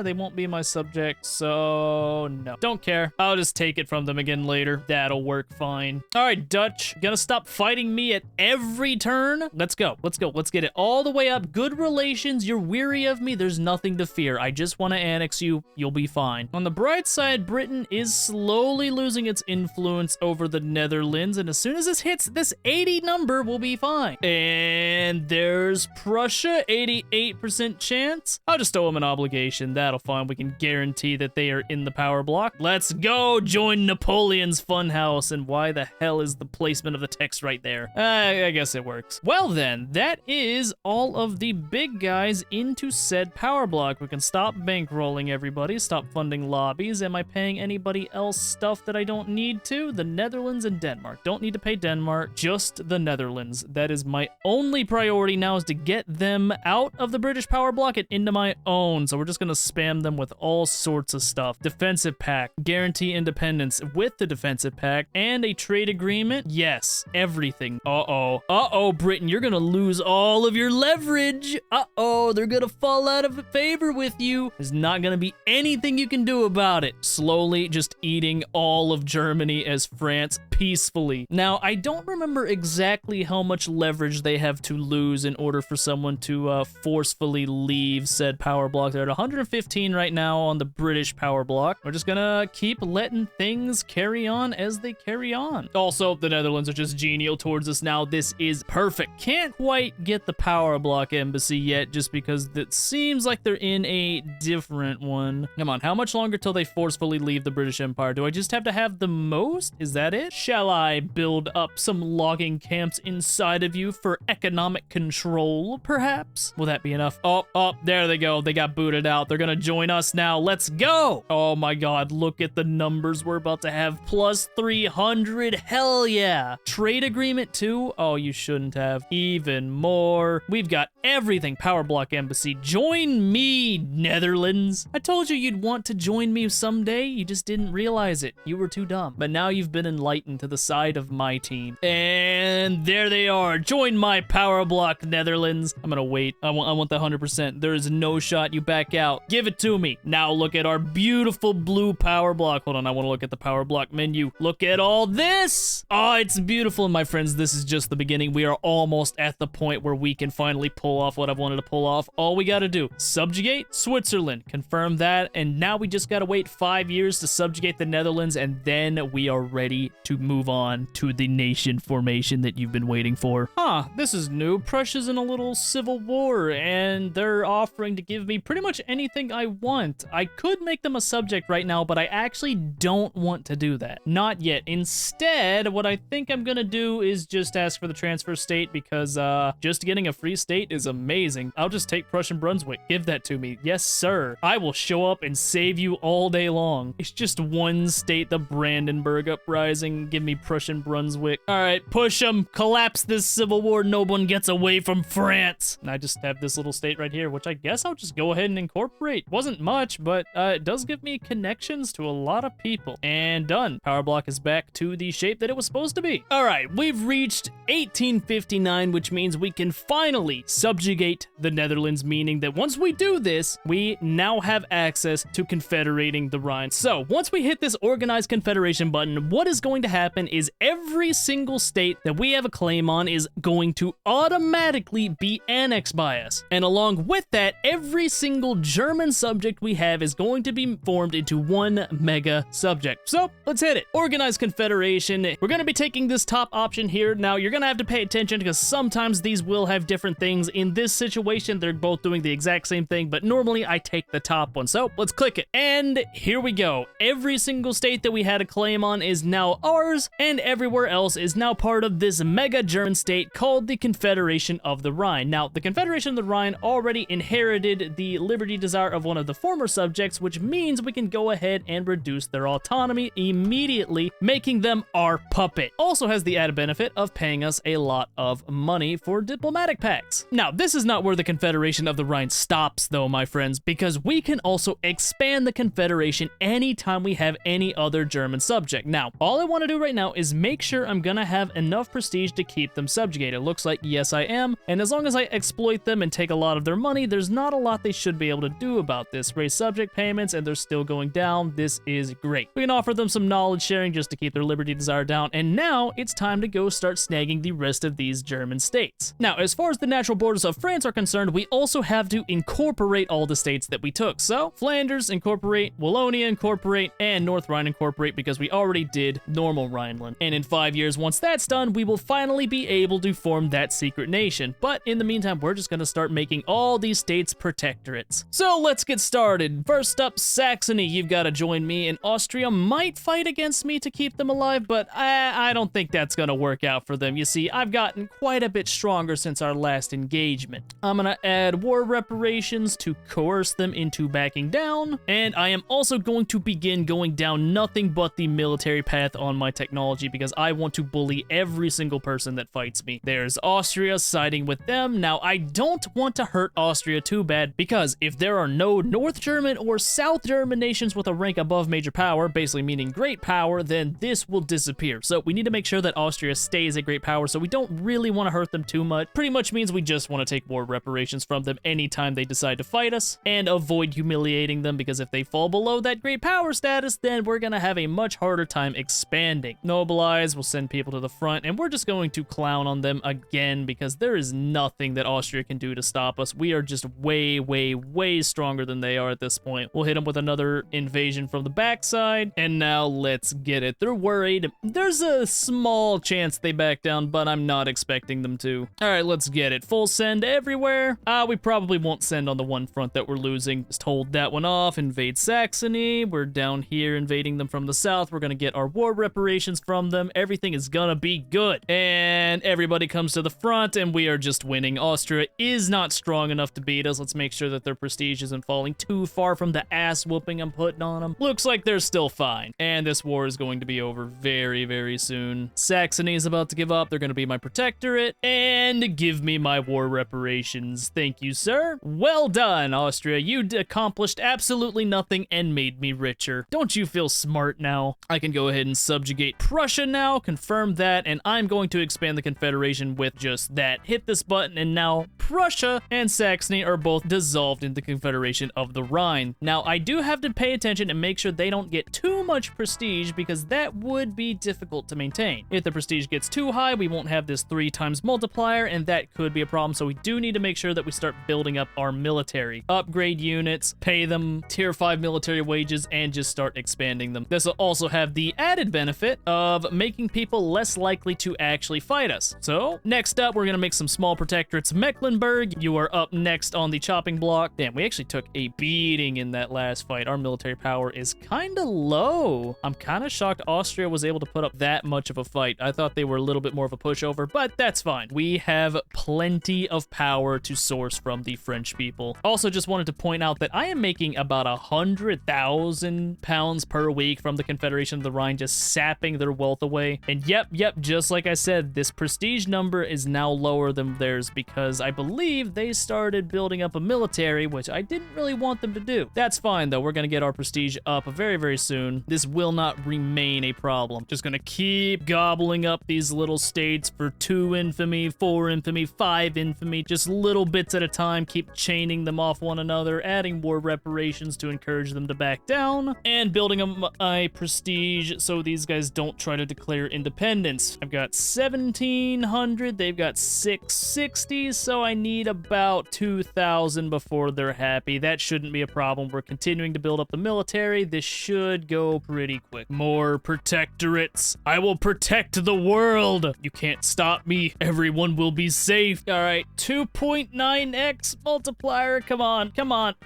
They won't be my subject, so no. Don't care. I'll just take it from them again later. That'll work fine. All right, Dutch, gonna stop fighting me at every turn? Let's go. Let's go. Let's get it all the way up. Good relations. You're weary of me. There's nothing to fear. I just want to annex you. You'll be fine. On the bright side, Britain is slowly losing its influence over the Netherlands, and as soon as this hits this 80 number, we'll be fine. And there's Prussia, 88% chance. I'll just owe them an obligation. That'll fine. We can guarantee that they are in the power block. Let's go join Napoleon's funhouse. And why the hell is the placement of the text right there? I guess it works. Well then, that is all of the big guys into said power block. We can stop bankrolling everybody, stop funding lobbies. Am I paying anybody else stuff that I don't need to? The Netherlands and Denmark. Don't need to pay Denmark, just the Netherlands. That is my only priority now, is to get them out of the British power block and into my own. So we're just gonna spam them with all sorts of stuff. Defensive pact, guarantee independence with the defensive pact, and a trade agreement. Yes, everything. Uh-oh, Britain, you're gonna lose all of your leverage. Uh-oh, they're gonna fall out of favor with you. There's not gonna be anything you can do about it. Slowly just eating all of Germany as France peacefully. Now, I don't remember exactly how much leverage they have to lose in order for someone to forcefully leave said power block. They're at 115 right now on the British power block. We're just gonna keep letting things carry on as they carry on. Also, the Netherlands are just genial towards us now. This is perfect. Can't quite get the power block embassy yet, just because it seems like they're in a different one. Come on, how much longer till they forcefully leave the British Empire? Do I just have to have the most? Is that it? Shall I build up some logging camps inside of you for economic control, perhaps? Will that be enough? Oh, there they go. They got booted out. They're gonna join us now. Let's go. Oh my God, look at the numbers we're about to have. Plus 300. Hell yeah. Trade agreement too? Oh, you shouldn't have. Even more. We've got everything. Power block embassy. Join me, Netherlands. I told you you'd want to join me someday. You just didn't realize it. You were too dumb. But now you've been enlightened to the side of my team. And there they are. Join my power block, Netherlands. I'm gonna wait. I want the 100%. There is no shot you back out. Give it to me. Now look at our beautiful blue power block. Hold on, I want to look at the power block menu. Look at all this. Oh, it's beautiful, my friends. This is just the beginning. We are almost at the point where we can finally pull off what I've wanted to pull off. All we gotta do, subjugate Switzerland, confirm that, and now we just gotta wait 5 years to subjugate the Netherlands, and then we are ready to move on to the nation formation that you've been waiting for. Huh, this is new. Prussia's in a little civil war, and they're offering to give me pretty much anything I want. I could make them a subject right now, but I actually don't want to do that. Not yet. Instead, what I think I'm gonna do is just ask for the transfer state, because just getting a free state is amazing. I'll just take Prussian Brunswick. Give that to me. Yes, sir. I will show up and save you all day long. It's just one state, the Brandenburg Uprising. Give me Prussian Brunswick. All right, push them. Collapse this civil war. No one gets away from France. And I just have this little state right here, which I guess I'll just go ahead and incorporate. Wasn't much, but it does give me connections to a lot of people. And done. Power block is back to the shape that it was supposed to be. All right, we've reached 1859, which means we can finally subjugate the Netherlands, meaning that once we do this, we now have access to confederating the Rhine. So once we hit this organized confederation button, what is going to happen is every single state that we have a claim on is going to automatically be annexed by us. And along with that, every single German subject we have is going to be formed into one mega subject. So let's hit it. Organized confederation. We're going to be taking this top option here. Now you're going to have to pay attention because sometimes these will have different things. In this situation, they're both doing the exact same thing, but normally I take the top one. So let's click it. And here we go. Every single state that we had a claim on is now ours, and everywhere else is now part of this mega German state called the Confederation of the Rhine. Now, the Confederation of the Rhine already inherited the liberty desire of one of the former subjects, which means we can go ahead and reduce their autonomy immediately, making them our puppet. Also has the added benefit of paying us a lot of money for diplomatic pacts. Now, this is not where the Confederation of the Rhine stops, though, my friends, because we can also expand the Confederation anytime we have any other German subject. Now, all I want to do right now is make sure I'm gonna have enough prestige to keep them subjugated. Looks like yes I am, and as long as I exploit them and take a lot of their money, there's not a lot they should be able to do about this. Raise subject payments and they're still going down. This is great. We can offer them some knowledge sharing just to keep their liberty desire down, and now it's time to go start snagging the rest of these German states. Now, as far as the natural borders of France are concerned, we also have to incorporate all the states that we took. So, Flanders incorporate, Wallonia incorporate, and North Rhine incorporate because we already did normal Rhineland. And in 5 years, once that's done, we will finally be able to form that secret nation. But in the meantime, we're just gonna start making all these states protectorates. So let's get started. First up, Saxony, you've gotta join me, and Austria might fight against me to keep them alive, but I don't think that's gonna work out for them. You see, I've gotten quite a bit stronger since our last engagement. I'm gonna add war reparations to coerce them into backing down, and I am also going to begin going down nothing but the military path on my technology because I want to bully every single person that fights me. There's Austria, siding with them. Now, I don't want to hurt Austria too bad because if there are no North German or South German nations with a rank above major power, basically meaning great power, then this will disappear. So we need to make sure that Austria stays a great power, so we don't really want to hurt them too much. Pretty much means we just want to take war reparations from them anytime they decide to fight us and avoid humiliating them because if they fall below that great power status, then we're gonna have a much harder time expanding. Mobilize, we'll send people to the front, and we're just going to clown on them again because there is nothing that Austria can do to stop us. We are just way, way, way stronger than they are at this point. We'll hit them with another invasion from the backside, and now let's get it. They're worried. There's a small chance they back down, but I'm not expecting them to. All right, let's get it. Full send everywhere. We probably won't send on the one front that we're losing. Just hold that one off. Invade Saxony. We're down here invading them from the south. We're gonna get our war reparations from them. Everything is gonna be good. And everybody comes to the front, and we are just winning. Austria is not strong enough to beat us. Let's make sure that their prestige isn't falling too far from the ass whooping I'm putting on them. Looks like they're still fine. And this war is going to be over very, very soon. Saxony is about to give up. They're gonna be my protectorate and give me my war reparations. Thank you, sir. Well done, Austria. You accomplished absolutely nothing and made me richer. Don't you feel smart now? I can go ahead and subjugate Prussia now, confirm that, and I'm going to expand the Confederation with just that. Hit this button, and now Prussia and Saxony are both dissolved in the Confederation of the Rhine. Now, I do have to pay attention and make sure they don't get too much prestige because that would be difficult to maintain. If the prestige gets too high, we won't have this 3 times multiplier, and that could be a problem, so we do need to make sure that we start building up our military. Upgrade units, pay them tier 5 military wages, and just start expanding them. This will also have the added benefit of making people less likely to actually fight us. So, next up, we're gonna make some small protectorates. Mecklenburg, you are up next on the chopping block. Damn, we actually took a beating in that last fight. Our military power is kinda low. I'm kinda shocked Austria was able to put up that much of a fight. I thought they were a little bit more of a pushover, but that's fine. We have plenty of power to source from the French people. Also, just wanted to point out that I am making about 100,000 pounds per week from the Confederation of the Rhine, just sapping their wealth away. And yep, just like I said, this prestige number is now lower than theirs because I believe they started building up a military, which I didn't really want them to do. That's fine, though. We're gonna get our prestige up very, very soon. This will not remain a problem. Just gonna keep gobbling up these little states for 2 infamy, 4 infamy, 5 infamy, just little bits at a time, keep chaining them off one another, adding war reparations to encourage them to back down, and building up my prestige so these guys don't try to declare independence. I've got 1,700, they've got 660, so I need about 2,000 before they're happy. That shouldn't be a problem. We're continuing to build up the military. This should go pretty quick. More protectorates. I will protect the world. You can't stop me. Everyone will be safe. All right, 2.9x multiplier. Come on.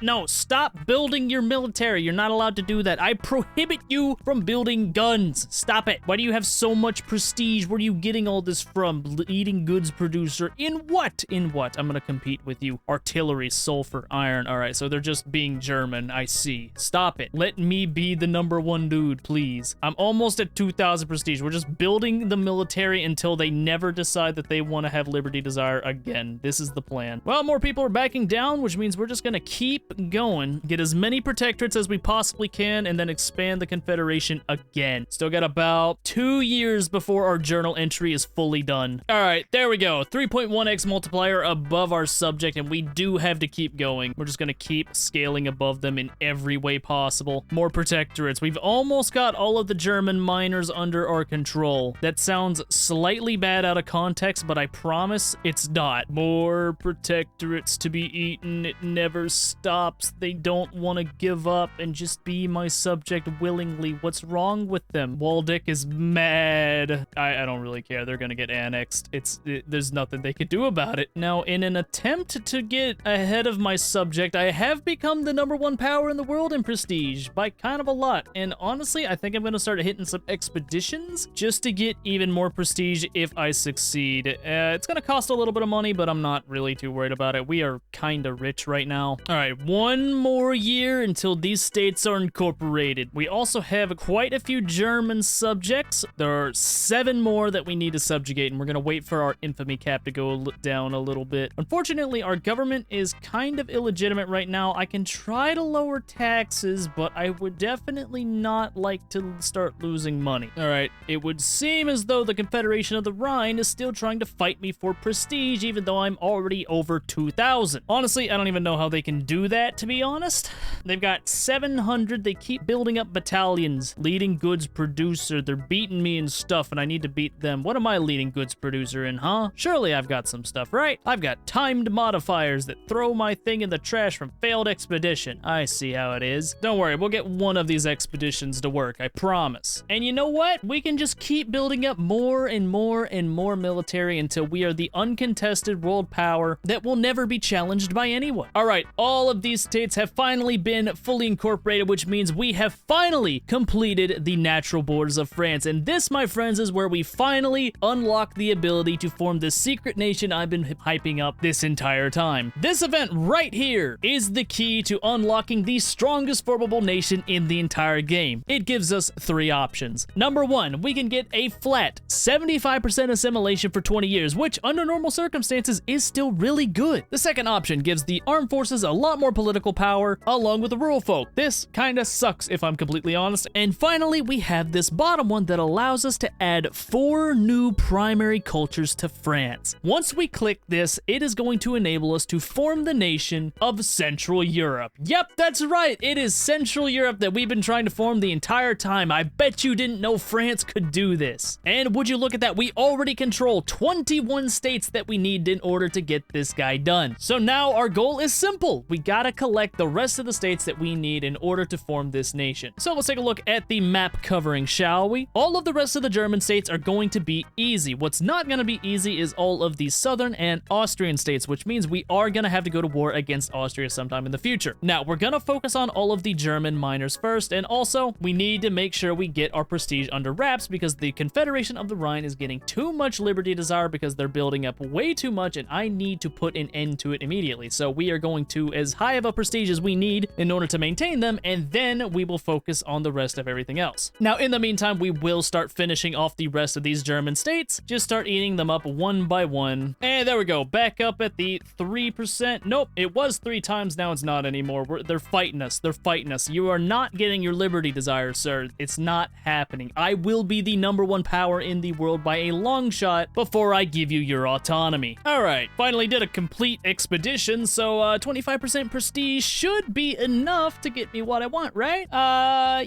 No, stop building your military. You're not allowed to do that. I prohibit you from building guns. Stop it. Why do you have so much prestige? Where are you getting all this from? Eating goods producer. In what? I'm gonna compete with you. Artillery, sulfur, iron. All right, so they're just being German. I see. Stop it. Let me be the #1 dude, please. I'm almost at 2,000 prestige. We're just building the military until they never decide that they want to have liberty desire again. This is the plan. Well, more people are backing down, which means we're just gonna keep going, get as many protectorates as we possibly can, and then expand the Confederation again. Still got about about 2 years before our journal entry is fully done. All right, there we go. 3.1x multiplier above our subject, and we do have to keep going. We're just gonna keep scaling above them in every way possible. More protectorates. We've almost got all of the German miners under our control. That sounds slightly bad out of context, but I promise it's not. More protectorates to be eaten. It never stops. They don't want to give up and just be my subject willingly. What's wrong with them? Waldeck is mad. I don't really care. They're gonna get annexed. There's nothing they could do about it. Now, in an attempt to get ahead of my subject, I have become the #1 power in the world in prestige by kind of a lot. And honestly, I think I'm gonna start hitting some expeditions just to get even more prestige if I succeed. It's gonna cost a little bit of money, but I'm not really too worried about it. We are kind of rich right now. All right, 1 more year until these states are incorporated. We also have quite a few German subjects. There are 7 more that we need to subjugate, and we're gonna wait for our infamy cap to go down a little bit. Unfortunately, our government is kind of illegitimate right now. I can try to lower taxes, but I would definitely not like to start losing money. All right, it would seem as though the Confederation of the Rhine is still trying to fight me for prestige, even though I'm already over 2,000. Honestly, I don't even know how they can do that, to be honest. They've got 700. They keep building up battalions. Leading goods producer. They're beating me in stuff, and I need to beat them. What am I leading goods producer in, huh? Surely I've got some stuff, right? I've got timed modifiers that throw my thing in the trash from failed expedition. I see how it is. Don't worry, we'll get one of these expeditions to work, I promise. And you know what? We can just keep building up more and more and more military until we are the uncontested world power that will never be challenged by anyone. All right, all of these states have finally been fully incorporated, which means we have finally completed the natural borders of France. And this, my friends, is where we finally unlock the ability to form the secret nation I've been hyping up this entire time. This event right here is the key to unlocking the strongest formable nation in the entire game. It gives us 3 options. Number 1, we can get a flat 75% assimilation for 20 years, which under normal circumstances is still really good. The second option gives the armed forces a lot more political power along with the rural folk. This kinda sucks if I'm completely honest. And finally, we have this bottom one that allows us to add 4 new primary cultures to France. Once we click this, it is going to enable us to form the nation of Central Europe. Yep, that's right. It is Central Europe that we've been trying to form the entire time. I bet you didn't know France could do this. And would you look at that, we already control 21 states that we need in order to get this guy done. So now our goal is simple. We gotta collect the rest of the states that we need in order to form this nation. So let's take a look at the map covering, shall we? All of the rest of the German states are going to be easy. What's not gonna be easy is all of the southern and Austrian states, which means we are gonna have to go to war against Austria sometime in the future. Now, we're gonna focus on all of the German miners first, and also we need to make sure we get our prestige under wraps because the Confederation of the Rhine is getting too much liberty desire because they're building up way too much, and I need to put an end to it immediately. So we are going to as high of a prestige as we need in order to maintain them, and then we will focus on the rest of everything else. Now, in the meantime, we will start finishing off the rest of these German states. Just start eating them up one by one. And there we go, back up at the 3%. Nope, it was 3 times, now it's not anymore. They're fighting us, they're fighting us. You are not getting your liberty desire, sir. It's not happening. I will be the #1 power in the world by a long shot before I give you your autonomy. All right, finally did a complete expedition, so 25% prestige should be enough to get me what I want, right?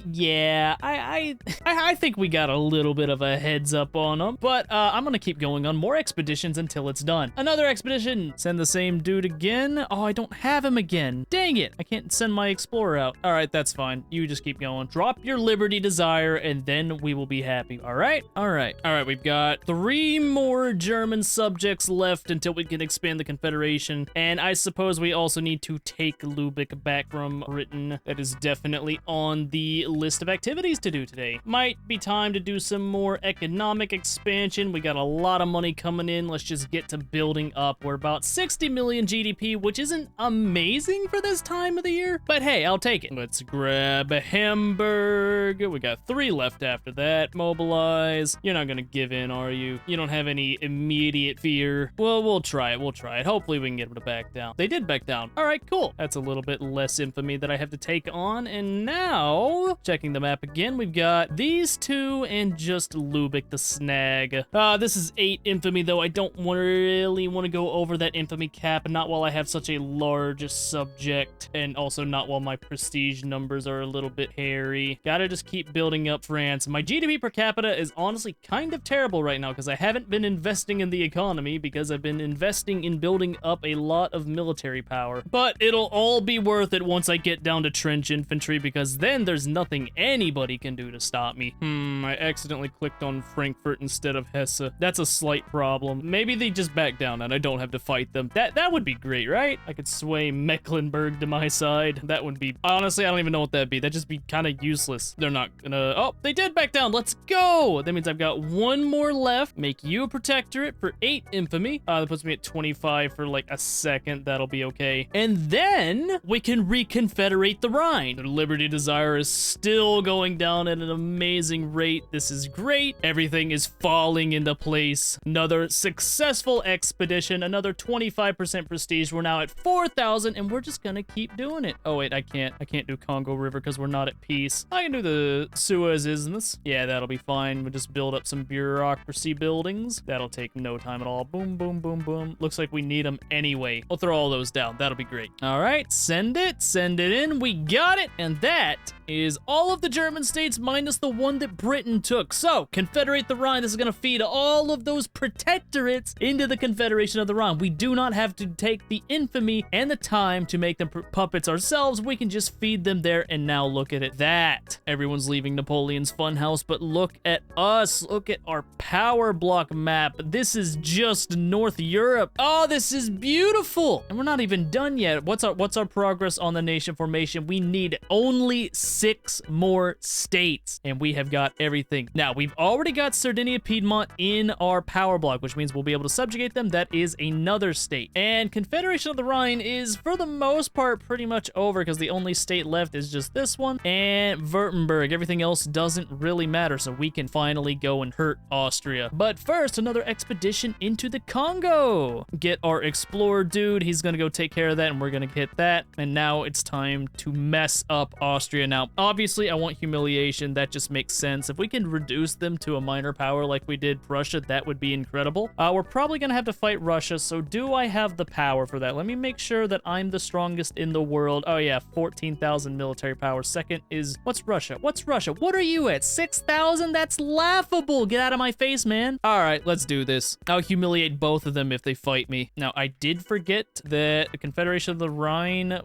Yeah, I think we got a little bit of a heads up on them, but I'm gonna keep going on more expeditions until it's done. Another expedition, send the same dude again. Oh, I don't have him again. Dang it, I can't send my explorer out. All right, that's fine. You just keep going. Drop your liberty desire, and then we will be happy, all right? All right, we've got 3 more German subjects left until we can expand the Confederation, and I suppose we also need to take Lubeck back from Britain. That is definitely on the list of activities to do today. Might be time to do some more economic expansion. We got a lot of money coming in. Let's just get to building up. We're about 60 million GDP, which isn't amazing for this time of the year, but hey, I'll take it. Let's grab a Hamburg. We got 3 left after that. Mobilize. You're not gonna give in, are you? You don't have any immediate fear. Well, we'll try it. We'll try it. Hopefully we can get them to back down. They did back down. All right, cool. That's a little bit less infamy that I have to take on. And now, checking the map again, we've got these these two and just Lubeck the snag. This is 8 infamy, though. I don't really want to go over that infamy cap, not while I have such a large subject, and also not while my prestige numbers are a little bit hairy. Gotta just keep building up France. My GDP per capita is honestly kind of terrible right now because I haven't been investing in the economy because I've been investing in building up a lot of military power. But it'll all be worth it once I get down to trench infantry, because then there's nothing anybody can do to stop me. I accidentally clicked on Frankfurt instead of Hesse. That's a slight problem. Maybe they just back down and I don't have to fight them. That would be great, right? I could sway Mecklenburg to my side. That would be... Honestly, I don't even know what that'd be. That'd just be kind of useless. They're not gonna... Oh, they did back down. Let's go! That means I've got one more left. Make you a protectorate for 8 infamy. That puts me at 25 for like a second. That'll be okay. And then we can reconfederate the Rhine. The Liberty Desire is still going down at an amazing rate. This is great. Everything is falling into place. Another successful expedition. Another 25% prestige. We're now at 4,000 and we're just gonna keep doing it. Oh wait, I can't do Congo River because we're not at peace. I can do the Suez Isthmus. Yeah, that'll be fine. We'll just build up some bureaucracy buildings. That'll take no time at all. Boom, boom, boom, boom. Looks like we need them anyway. We'll throw all those down. That'll be great. All right, send it in. We got it. And that is all of the German states minus the one that Britain took. So, Confederate the Rhine. This is going to feed all of those protectorates into the Confederation of the Rhine. We do not have to take the infamy and the time to make them puppets ourselves. We can just feed them there, and now look at it. That. Everyone's leaving Napoleon's funhouse, but look at us. Look at our power block map. This is just North Europe. Oh, this is beautiful. And we're not even done yet. What's our progress on the nation formation? We need only 6 more states, and we have got everything. Now, we've already got Sardinia, Piedmont in our power block, which means we'll be able to subjugate them. That is another state. And Confederation of the Rhine is, for the most part, pretty much over because the only state left is just this one and Württemberg. Everything else doesn't really matter, so we can finally go and hurt Austria. But first, another expedition into the Congo. Get our explorer dude. He's gonna go take care of that, and we're gonna hit that. And now it's time to mess up Austria. Now, obviously, I want humiliation. That just makes sense. If we can reduce them to a minor power like we did Russia, that would be incredible. We're probably gonna have to fight Russia, so do I have the power for that? Let me make sure that I'm the strongest in the world. Oh yeah, 14,000 military power. Second is, what's Russia? What's Russia? What are you at? 6,000? That's laughable. Get out of my face, man. All right, let's do this. I'll humiliate both of them if they fight me. Now, I did forget that the Confederation of the Rhine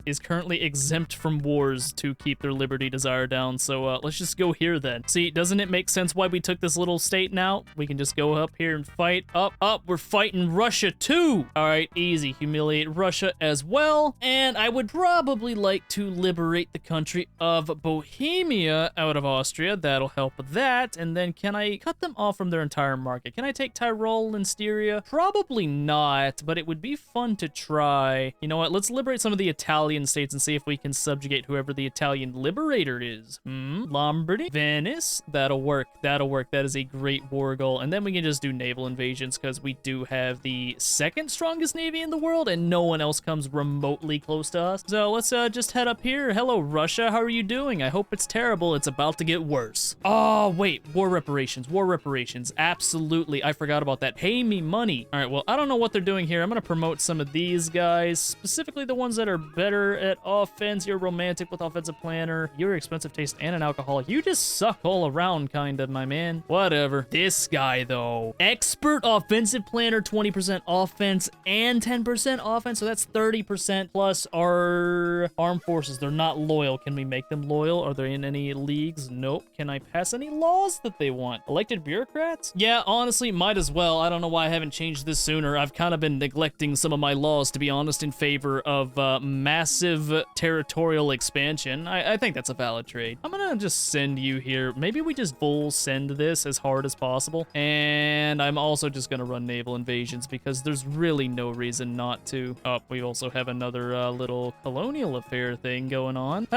is currently exempt from wars to keep their liberty desire down, so let's just go here then. See, doesn't it make sense why we took this little state now? We can just go up here and fight. Up. We're fighting Russia too. All right, easy. Humiliate Russia as well. And I would probably like to liberate the country of Bohemia out of Austria. That'll help with that. And then can I cut them off from their entire market? Can I take Tyrol and Styria? Probably not, but it would be fun to try. You know what? Let's liberate some of the Italian states and see if we can subjugate whoever the Italian liberator is. Lombardy, Venice. That'll work. That'll work. That is a great war goal. And then we can just do naval invasions because we do have the second strongest navy in the world and no one else comes remotely close to us. So let's just head up here. Hello, Russia. How are you doing? I hope it's terrible. It's about to get worse. Oh, wait. War reparations. War reparations. Absolutely. I forgot about that. Pay me money. All right. Well, I don't know what they're doing here. I'm going to promote some of these guys, specifically the ones that are better at offense. You're romantic with offensive planner. You're expensive taste and an alcoholic. You just suck all around, kind of, my man. Whatever. This guy, though. Expert offensive planner, 20% offense and 10% offense. So that's 30% plus our armed forces. They're not loyal. Can we make them loyal? Are they in any leagues? Nope. Can I pass any laws that they want? Elected bureaucrats? Yeah, honestly, might as well. I don't know why I haven't changed this sooner. I've kind of been neglecting some of my laws, to be honest, in favor of massive territorial expansion. I think that's a valid trade. I'm gonna just send you here. Maybe we just full send this as hard as possible. And I'm also just gonna run naval invasions because there's really no reason not to. Oh, we also have another little colonial affair thing going on.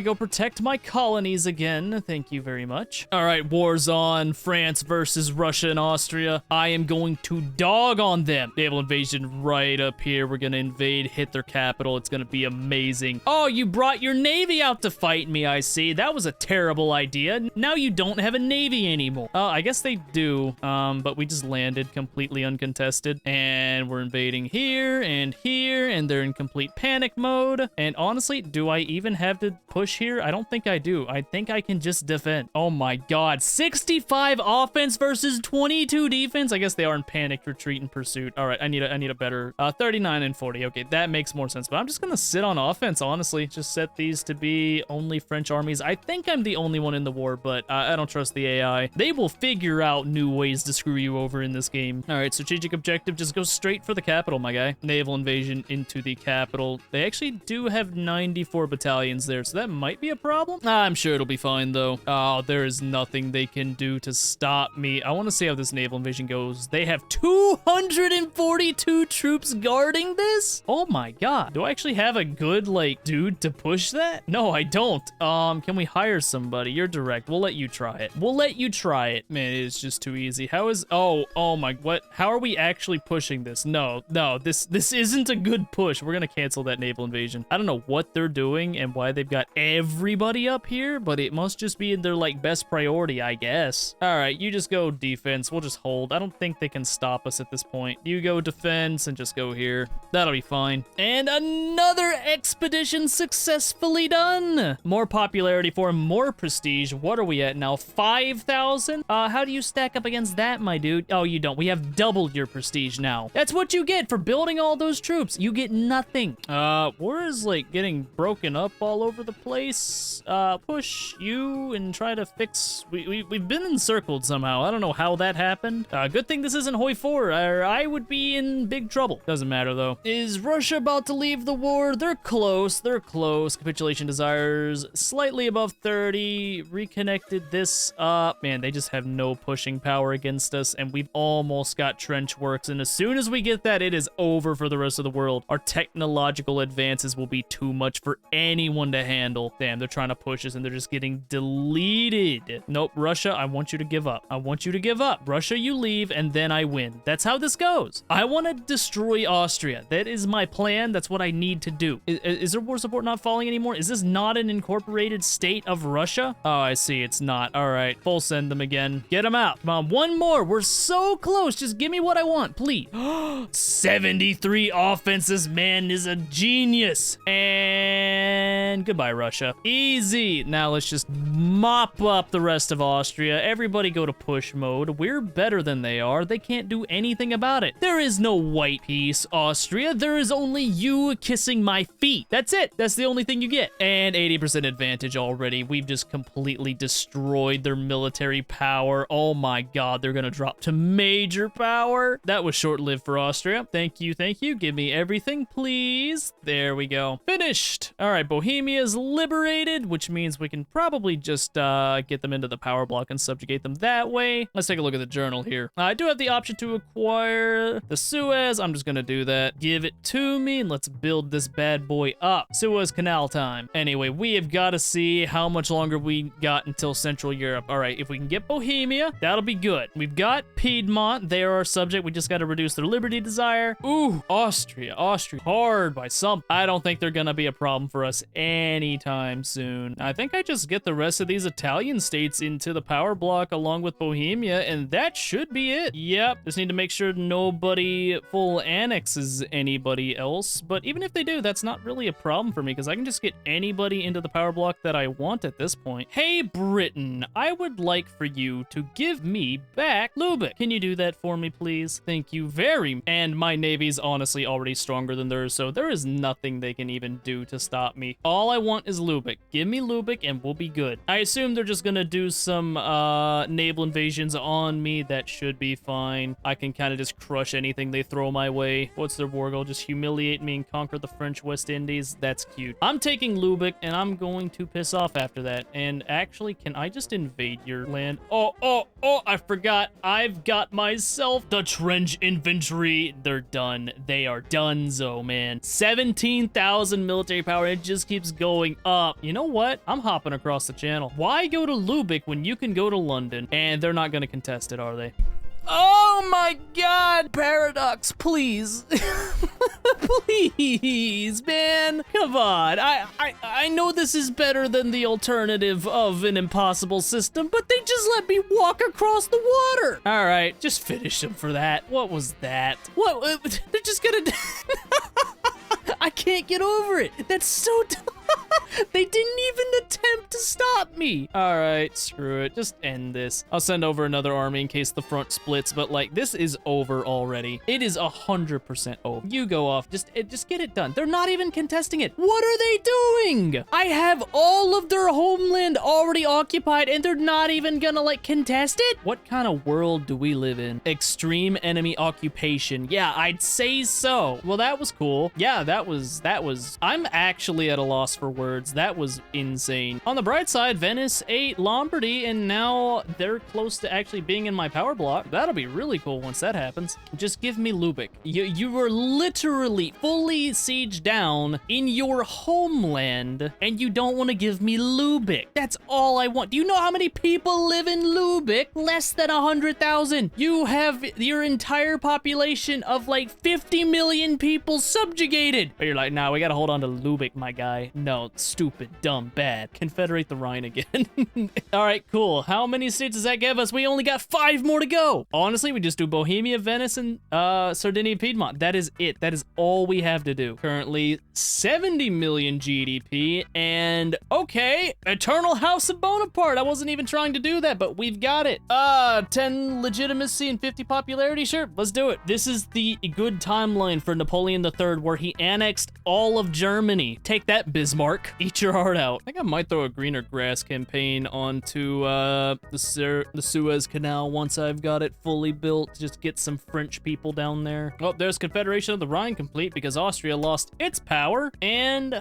Go protect my colonies again. Thank you very much. All right, war's on. France versus Russia and Austria. I am going to dog on them. Naval invasion right up here. We're gonna invade, hit their capital. It's gonna be amazing. Oh, you brought your navy out to fight me, I see. That was a terrible idea. Now you don't have a navy anymore. I guess they do, but we just landed completely uncontested, and we're invading here, and they're in complete panic mode. And honestly, do I even have to push here? I don't think I do. I think I can just defend. Oh my god, 65 offense versus 22 defense. I guess they are in panicked retreat and pursuit. All right, I need a better 39 and 40. Okay, that makes more sense. But I'm just gonna sit on offense, honestly. Just set these to be only French armies. I think I'm the only one in the war, but I don't trust the AI. They will figure out new ways to screw you over in this game. All right, strategic objective, just go straight for the capital, my guy. Naval invasion into the capital. They actually do have 94 battalions there, so that might be a problem. I'm sure it'll be fine, though. Oh, there is nothing they can do to stop me. I want to see how this naval invasion goes. They have 242 troops guarding this? Oh my god. Do I actually have a good, like, dude to push that? No, I don't. Can we hire somebody? You're direct. We'll let you try it. We'll let you try it. Man, it is just too easy. How is... Oh my... What? How are we actually pushing this? No, this isn't a good push. We're gonna cancel that naval invasion. I don't know what they're doing and why they've got everybody up here, but it must just be in their, like, best priority, I guess. All right, you just go defense. We'll just hold. I don't think they can stop us at this point. You go defense and just go here. That'll be fine. And another expedition successfully done. More popularity for more prestige. What are we at now? 5,000? How do you stack up against that, my dude? Oh, you don't. We have doubled your prestige now. That's what you get for building all those troops. You get nothing. War is, like, getting broken up all over the place. Push you and try to fix... We've been encircled somehow. I don't know how that happened. Good thing this isn't Hoi 4, or I would be in big trouble. Doesn't matter, though. Is Russia about to leave the war? They're close. They're close. Capitulation desires slightly above 30. Reconnected this up. Man, they just have no pushing power against us, and we've almost got trench works, and as soon as we get that, it is over for the rest of the world. Our technological advances will be too much for anyone to handle. Damn, they're trying to push us, and they're just getting deleted. Nope, Russia, I want you to give up. I want you to give up. Russia, you leave, and then I win. That's how this goes. I want to destroy Austria. That is my plan. That's what I need to do. Is their war support not falling anymore? Is this not an incorporated state of Russia? Oh, I see. It's not. All right. Full send them again. Get them out. Come on. One more. We're so close. Just give me what I want, please. 73 offenses. Man is a genius. And goodbye, Russia. Easy. Now let's just mop up the rest of Austria. Everybody go to push mode. We're better than they are. They can't do anything about it. There is no white peace, Austria. There is only you kissing my feet. That's it. That's the only thing you get. And 80% advantage already. We've just completely destroyed their military power. Oh my god, they're gonna drop to major power. That was short-lived for Austria. Thank you, thank you. Give me everything, please. There we go. Finished. All right, Bohemia is liberated, which means we can probably just get them into the power block and subjugate them that way. Let's take a look at the journal here. I do have the option to acquire the Suez. I'm just gonna do that. Give it to me, and let's build this bad boy up. Suez Canal time. Anyway, we have got to see how much longer we got until Central Europe. All right, if we can get Bohemia, that'll be good. We've got Piedmont. They are our subject. We just got to reduce their liberty desire. Ooh, Austria. Hard by some. I don't think they're gonna be a problem for us anytime soon. I think I just get the rest of these Italian states into the power block along with Bohemia, and that should be it. Yep, just need to make sure nobody full annexes anybody else, but even if they do, that's not really a problem for me because I can just get anybody into the power block that I want at this point. Hey, Britain, I would like for you to give me back Lubeck. Can you do that for me, please? Thank you very much. And my navy's honestly already stronger than theirs, so there is nothing they can even do to stop me. All I want is Lubeck. Give me Lubeck and we'll be good. I assume they're just gonna do some naval invasions on me. That should be fine. I can kind of just crush anything they throw my way. What's their war goal? Just humiliate me and conquer the French West Indies? That's cute. I'm taking Lubeck and I'm going to piss off after that. And actually, can I just invade your land? Oh, I forgot. I've got myself the trench infantry. They're done. They are donezo, man. 17,000 military power. It just keeps going up. You know what? I'm hopping across the channel. Why go to Lubeck when you can go to London? And they're not going to contest it, are they? Oh my god, Paradox, please. Please, man. Come on. I know this is better than the alternative of an impossible system, but they just let me walk across the water. All right, just finish them for that. What was that? What? They're just gonna... I can't get over it. That's so dumb. They didn't even attempt to stop me. All right, screw it. Just end this. I'll send over another army in case the front splits, but like this is over already. It is 100% over. You go off. Just get it done. They're not even contesting it. What are they doing? I have all of their homeland already occupied and they're not even gonna like contest it? What kind of world do we live in? Extreme enemy occupation. Yeah, I'd say so. Well, that was cool. Yeah, that was, I'm actually at a loss for words. That was insane. On the bright side, Venice ate Lombardy, and now they're close to actually being in my power block. That'll be really cool once that happens. Just give me Lubeck. You were literally fully sieged down in your homeland, and you don't want to give me Lubeck. That's all I want. Do you know how many people live in Lubeck? Less than 100,000. You have your entire population of like 50 million people subjugated. But you're like, nah, we gotta hold on to Lubeck, my guy. No, stupid, dumb, bad. Confederate the Rhine again. All right, cool. How many states does that give us? We only got 5 more to go. Honestly, we just do Bohemia, Venice, and Sardinia, Piedmont. That is it. That is all we have to do. Currently 70 million GDP, and okay, Eternal House of Bonaparte. I wasn't even trying to do that, but we've got it. 10 legitimacy and 50 popularity. Sure, let's do it. This is the good timeline for Napoleon III, where he annexed all of Germany. Take that, Bismarck. Eat your heart out. I think I might throw a greener grass campaign onto the Suez Canal once I've got it fully built. Just get some French people down there. Oh, there's Confederation of the Rhine complete because Austria lost its power. And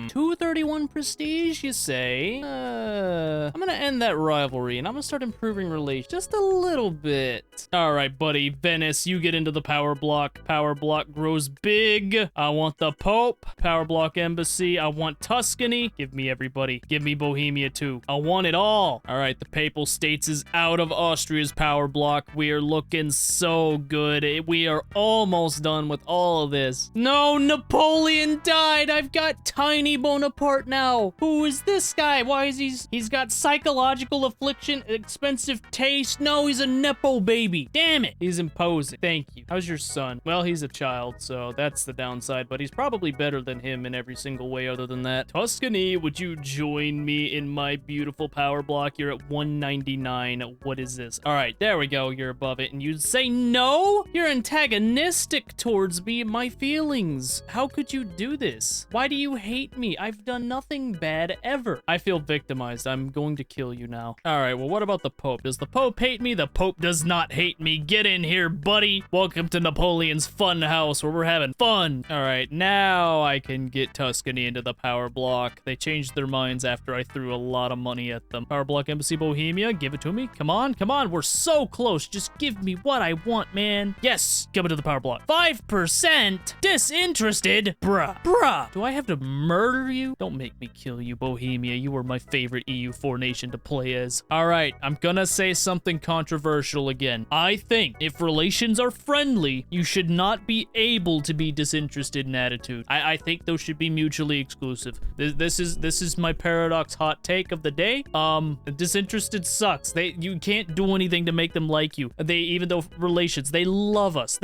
231 prestige, you say? I'm gonna end that rivalry and I'm gonna start improving relations just a little bit. All right, buddy. Venice, you get into the power block. Power block grows big. I want the Pope. Power block embassy. I want Tuscany. Give me everybody. Give me Bohemia too. I want it all. All right, the Papal States is out of Austria's power block. We are looking so good. We are almost done with all of this. No, Napoleon died. I've got tiny Bonaparte now. Who is this guy? Why is he's got psychological affliction, expensive taste? No, he's a Nepo baby. Damn it. He's imposing. Thank you. How's your son? Well, he's a child, so that's the downside, but he's probably better than him in every single way other than that. Tuscany, would you join me in my beautiful power block? You're at 199. What is this? All right, there we go. You're above it. And you say no? You're antagonistic towards me and my feelings. How could you do this? Why do you hate me? I've done nothing bad ever. I feel victimized. I'm going to kill you now. All right, well, what about the Pope? Does the Pope hate me? The Pope does not hate me. Get in here, buddy. Welcome to Napoleon's fun house where we're having fun. All right, now I can get Tuscany into the power block. They changed their minds after I threw a lot of money at them. Power block embassy Bohemia, give it to me. Come on, come on. We're so close. Just give me what I want, man. Yes, give it to the power block. 5% disinterested. Bruh. Do I have to murder you? Don't make me kill you, Bohemia. You were my favorite EU4 nation to play as. All right, I'm gonna say something controversial again. I think if relations are friendly, you should not be able to be disinterested in attitude. I think those should be mutually exclusive. This is my paradox hot take of the day. Disinterested sucks. You can't do anything to make them like you. Even though relations, they love us,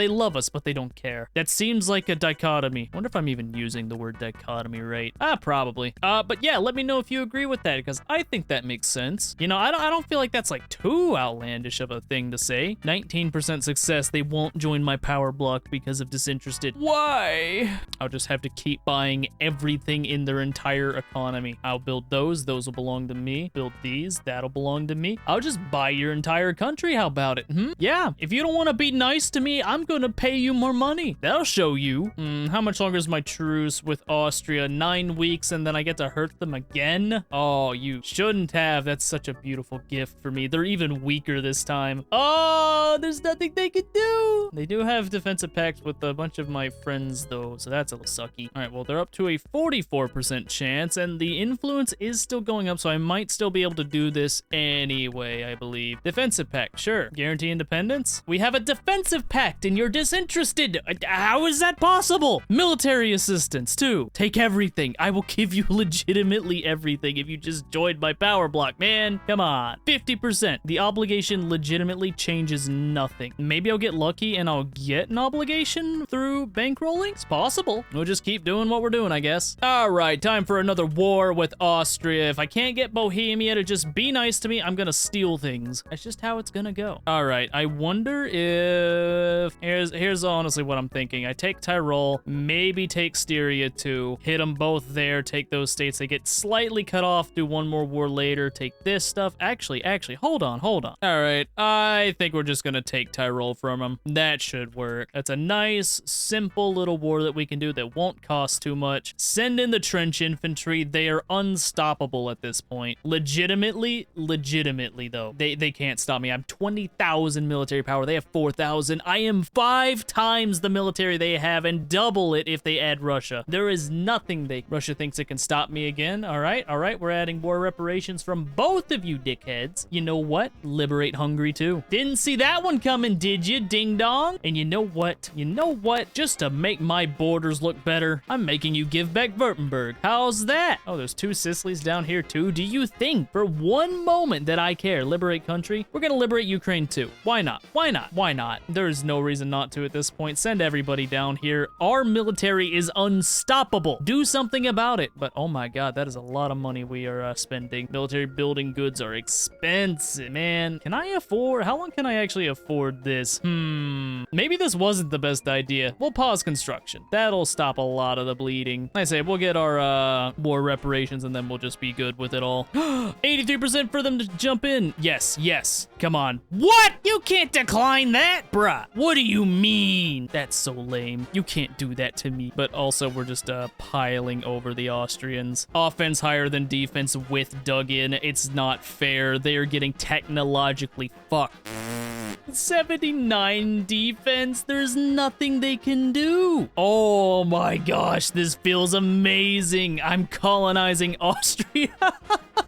but they don't care. That seems like a dichotomy. I wonder if I'm even using the word dichotomy right. Probably. But yeah, let me know if you agree with that, because I think that makes sense. You know, I don't feel like that's like too outlandish of a thing to say. 19% success. They won't join my power block because of disinterested. Why? I'll just have to keep buying everything in their entire economy. I'll build those will belong to me. Build these, that'll belong to me. I'll just buy your entire country. How about it? Yeah, if you don't want to be nice to me, I'm gonna pay you more money. That'll show you. How much longer is my truce with Austria? 9 weeks, and then I get to hurt them again? Oh, you shouldn't have. That's such a beautiful gift for me. They're even weaker this time. Oh, there's nothing they can do. They do have defensive pacts with a bunch of my friends, though, so that's a little sucky. All right, well, they're up to a 40 44% chance, and the influence is still going up, so I might still be able to do this anyway, I believe. Defensive pact, sure. Guarantee independence? We have a defensive pact and you're disinterested. How is that possible? Military assistance, too. Take everything. I will give you legitimately everything if you just joined my power block, man. Come on. 50%. The obligation legitimately changes nothing. Maybe I'll get lucky and I'll get an obligation through bankrolling? It's possible. We'll just keep doing what we're doing, I guess. All right, time for another war with Austria. If I can't get Bohemia to just be nice to me, I'm gonna steal things. That's just how it's gonna go. All right, I wonder if... Here's honestly what I'm thinking. I take Tyrol, maybe take Styria too, hit them both there, take those states. They get slightly cut off, do one more war later, take this stuff. Actually, hold on. All right, I think we're just gonna take Tyrol from them. That should work. That's a nice, simple little war that we can do that won't cost too much. Send in the trench infantry. They are unstoppable at this point. Legitimately though, they can't stop me. I'm 20,000 military power. They have 4,000. I am 5 times the military they have and double it if they add Russia. There is nothing Russia thinks it can stop me again. All right, we're adding war reparations from both of you dickheads. You know what? Liberate Hungary too. Didn't see that one coming, did you, ding dong? And you know what? Just to make my borders look better, I'm making you give back Württemberg. How's that? Oh, there's 2 Sicilies down here too. Do you think for one moment that I care? Liberate country? We're gonna liberate Ukraine too. Why not? There's no reason not to at this point. Send everybody down here. Our military is unstoppable. Do something about it. But oh my god, that is a lot of money we are spending. Military building goods are expensive, man. Can I afford? How long can I actually afford this? Maybe this wasn't the best idea. We'll pause construction. That'll stop a lot of the bleeding. I say we'll get our war reparations and then we'll just be good with it all. 83% for them to jump in. Yes. Come on. What? You can't decline that, bruh. What do you mean? That's so lame. You can't do that to me. But also we're just piling over the Austrians. Offense higher than defense with dug in. It's not fair. They are getting technologically fucked. 79 defense. There's nothing they can do. Oh my gosh, this feels amazing. I'm colonizing Austria.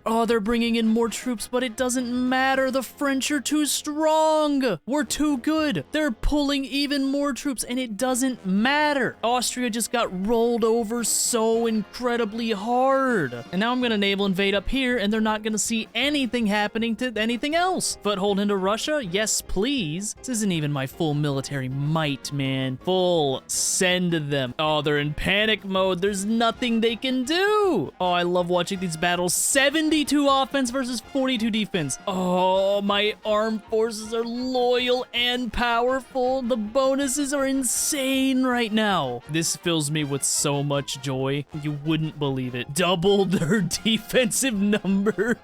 Oh, they're bringing in more troops, but it doesn't matter. The French are too strong. We're too good. They're pulling even more troops, and it doesn't matter. Austria just got rolled over so incredibly hard. And now I'm gonna naval invade up here, and they're not gonna see anything happening to anything else. Foothold into Russia? Yes, please. This isn't even my full military might, man. Full send them. Oh, they're in panic mode. There's nothing they can do. Oh, I love watching these battles. 72 offense versus 42 defense. Oh, my armed forces are loyal and powerful. The bonuses are insane right now. This fills me with so much joy. You wouldn't believe it. Double their defensive number.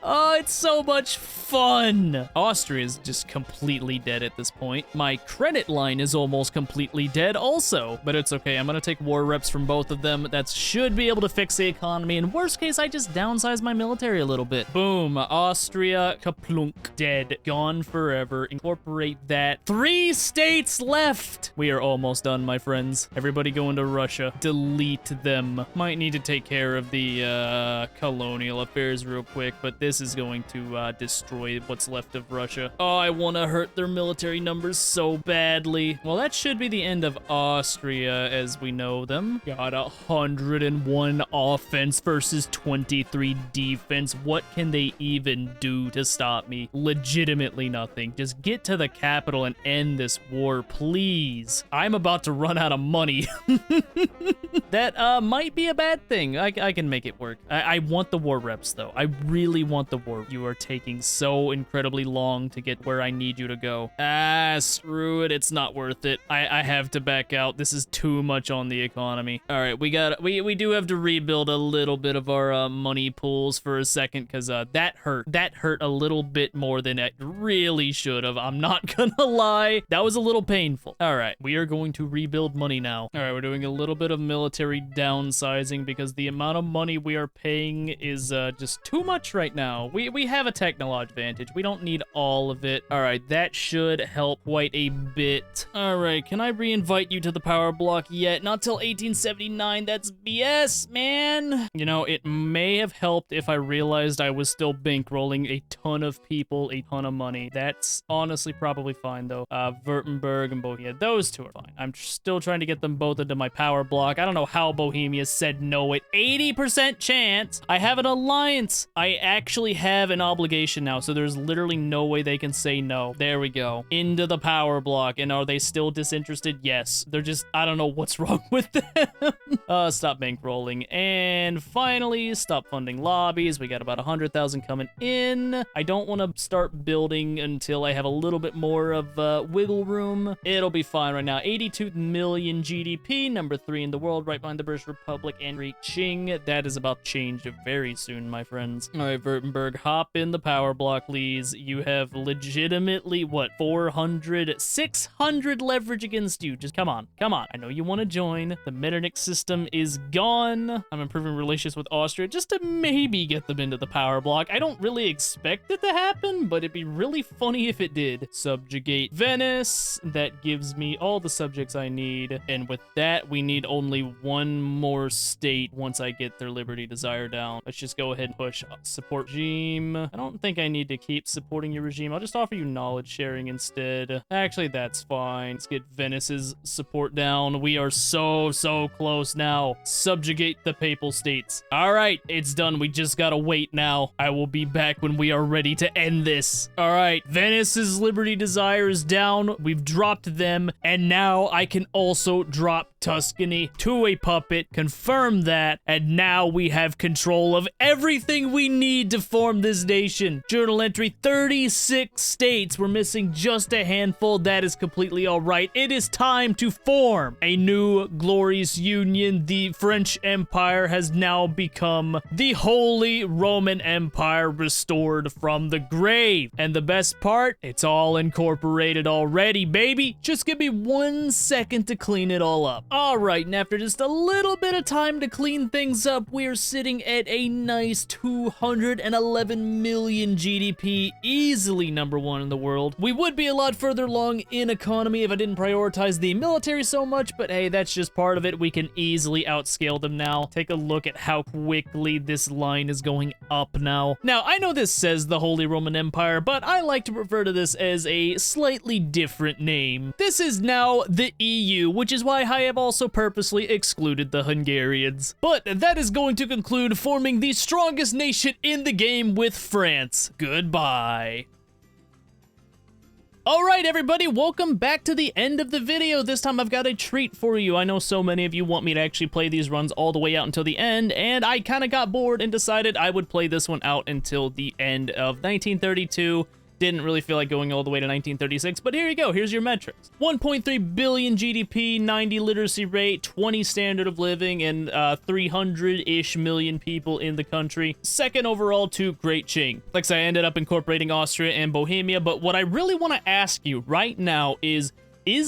Oh, it's so much fun. Austria is just completely dead at this point. My credit line is almost completely dead also, but it's okay. I'm gonna take war reps from both of them. That should be able to fix the economy. In worst case, I just downsize my military a little bit. Boom, Austria, kaplunk, dead, gone forever. Incorporate that. 3 states left. We are almost done, my friends. Everybody go into Russia. Delete them. Might need to take care of the colonial affairs real quick, but this is going to destroy what's left of Russia. Oh, I want to hurt their military numbers so badly. Well, that should be the end of Austria as we know them. Got 101 offense versus 23 defense. What can they even do to stop me? Legitimately nothing. Just get to the capital and end this war, please. I'm about to run out of money. That might be a bad thing. I can make it work. I want the war reps, though. I really want the war. You are taking so incredibly long to get where I need you to go. Ah, screw it. It's not worth it. I have to back out. This is too much on the economy. All right, we do have to rebuild a little bit of our money pools for a second because that hurt. That hurt a little bit more than it really should have. I'm not gonna lie. That was a little painful. All right, we are going to rebuild money now. All right, we're doing a little bit of military downsizing because the amount of money we are paying is just too much right now. now. We have a technological advantage. We don't need all of it. All right, that should help quite a bit. All right, can I re-invite you to the power block yet? Not till 1879. That's BS, man. You know, it may have helped if I realized I was still bankrolling a ton of people, a ton of money. That's honestly probably fine, though. Württemberg and Bohemia, those two are fine. I'm still trying to get them both into my power block. I don't know how Bohemia said no at 80% chance. I have an alliance. I actually have an obligation now, so there's literally no way they can say no. There we go. Into the power block. And are they still disinterested? Yes. They're just, I don't know what's wrong with them. Stop bankrolling. And finally, stop funding lobbies. We got about 100,000 coming in. I don't want to start building until I have a little bit more of wiggle room. It'll be fine right now. 82 million GDP, number 3 in the world, right behind the British Republic and reaching. That is about to change very soon, my friends. All right, Württemberg, hop in the power block, please. You have legitimately, what, 400, 600 leverage against you. Just come on, come on. I know you want to join. The Metternich system is gone. I'm improving relations with Austria just to maybe get them into the power block. I don't really expect it to happen, but it'd be really funny if it did. Subjugate Venice. That gives me all the subjects I need. And with that, we need only one more state once I get their liberty desire down. Let's just go ahead and push support regime. I don't think I need to keep supporting your regime. I'll just offer you knowledge sharing instead. Actually, that's fine. Let's get Venice's support down. We are so close now. Subjugate the Papal States. All right, it's done. We just gotta wait now. I will be back when we are ready to end this. All right, Venice's liberty desire is down. We've dropped them, and now I can also drop Tuscany to a puppet, confirm that, and now we have control of everything we need to form this nation. Journal entry, 36 states. We're missing just a handful. That is completely all right. It is time to form a new glorious union. The French Empire has now become the Holy Roman Empire, restored from the grave. And the best part, it's all incorporated already, baby. Just give me 1 second to clean it all up. All right, and after just a little bit of time to clean things up, we are sitting at a nice 211 million GDP, easily number 1 in the world. We would be a lot further along in economy if I didn't prioritize the military so much, but hey, that's just part of it. We can easily outscale them now. Take a look at how quickly this line is going up now. Now, I know this says the Holy Roman Empire, but I like to refer to this as a slightly different name. This is now the EU, which is why I have also purposely excluded the Hungarians. But that is going to conclude forming the strongest nation in the game with France. Goodbye. All right, everybody, welcome back to the end of the video. This time I've got a treat for you. I know so many of you want me to actually play these runs all the way out until the end, and I kind of got bored and decided I would play this one out until the end of 1932. Didn't really feel like going all the way to 1936, but here you go. Here's your metrics. 1.3 billion GDP, 90 literacy rate, 20 standard of living, and 300-ish million people in the country. Second overall to Great Qing. Like I said, I ended up incorporating Austria and Bohemia, but what I really want to ask you right now is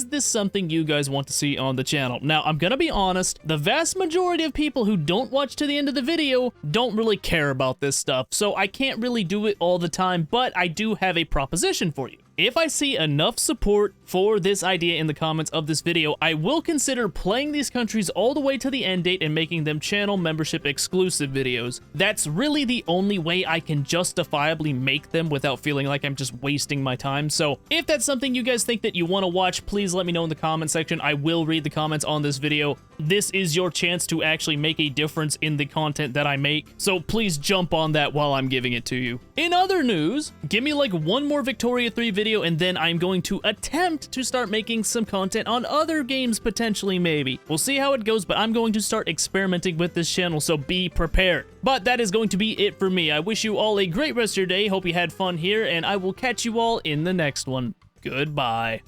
this something you guys want to see on the channel? Now, I'm gonna be honest, the vast majority of people who don't watch to the end of the video don't really care about this stuff, so I can't really do it all the time, but I do have a proposition for you. If I see enough support for this idea in the comments of this video, I will consider playing these countries all the way to the end date and making them channel membership exclusive videos. That's really the only way I can justifiably make them without feeling like I'm just wasting my time. So if that's something you guys think that you want to watch, please let me know in the comment section. I will read the comments on this video. This is your chance to actually make a difference in the content that I make. So please jump on that while I'm giving it to you. In other news, give me like one more Victoria 3 video, and then I'm going to attempt to start making some content on other games, potentially, maybe. We'll see how it goes, but I'm going to start experimenting with this channel, so be prepared. But that is going to be it for me. I wish you all a great rest of your day. Hope you had fun here, and I will catch you all in the next one. Goodbye.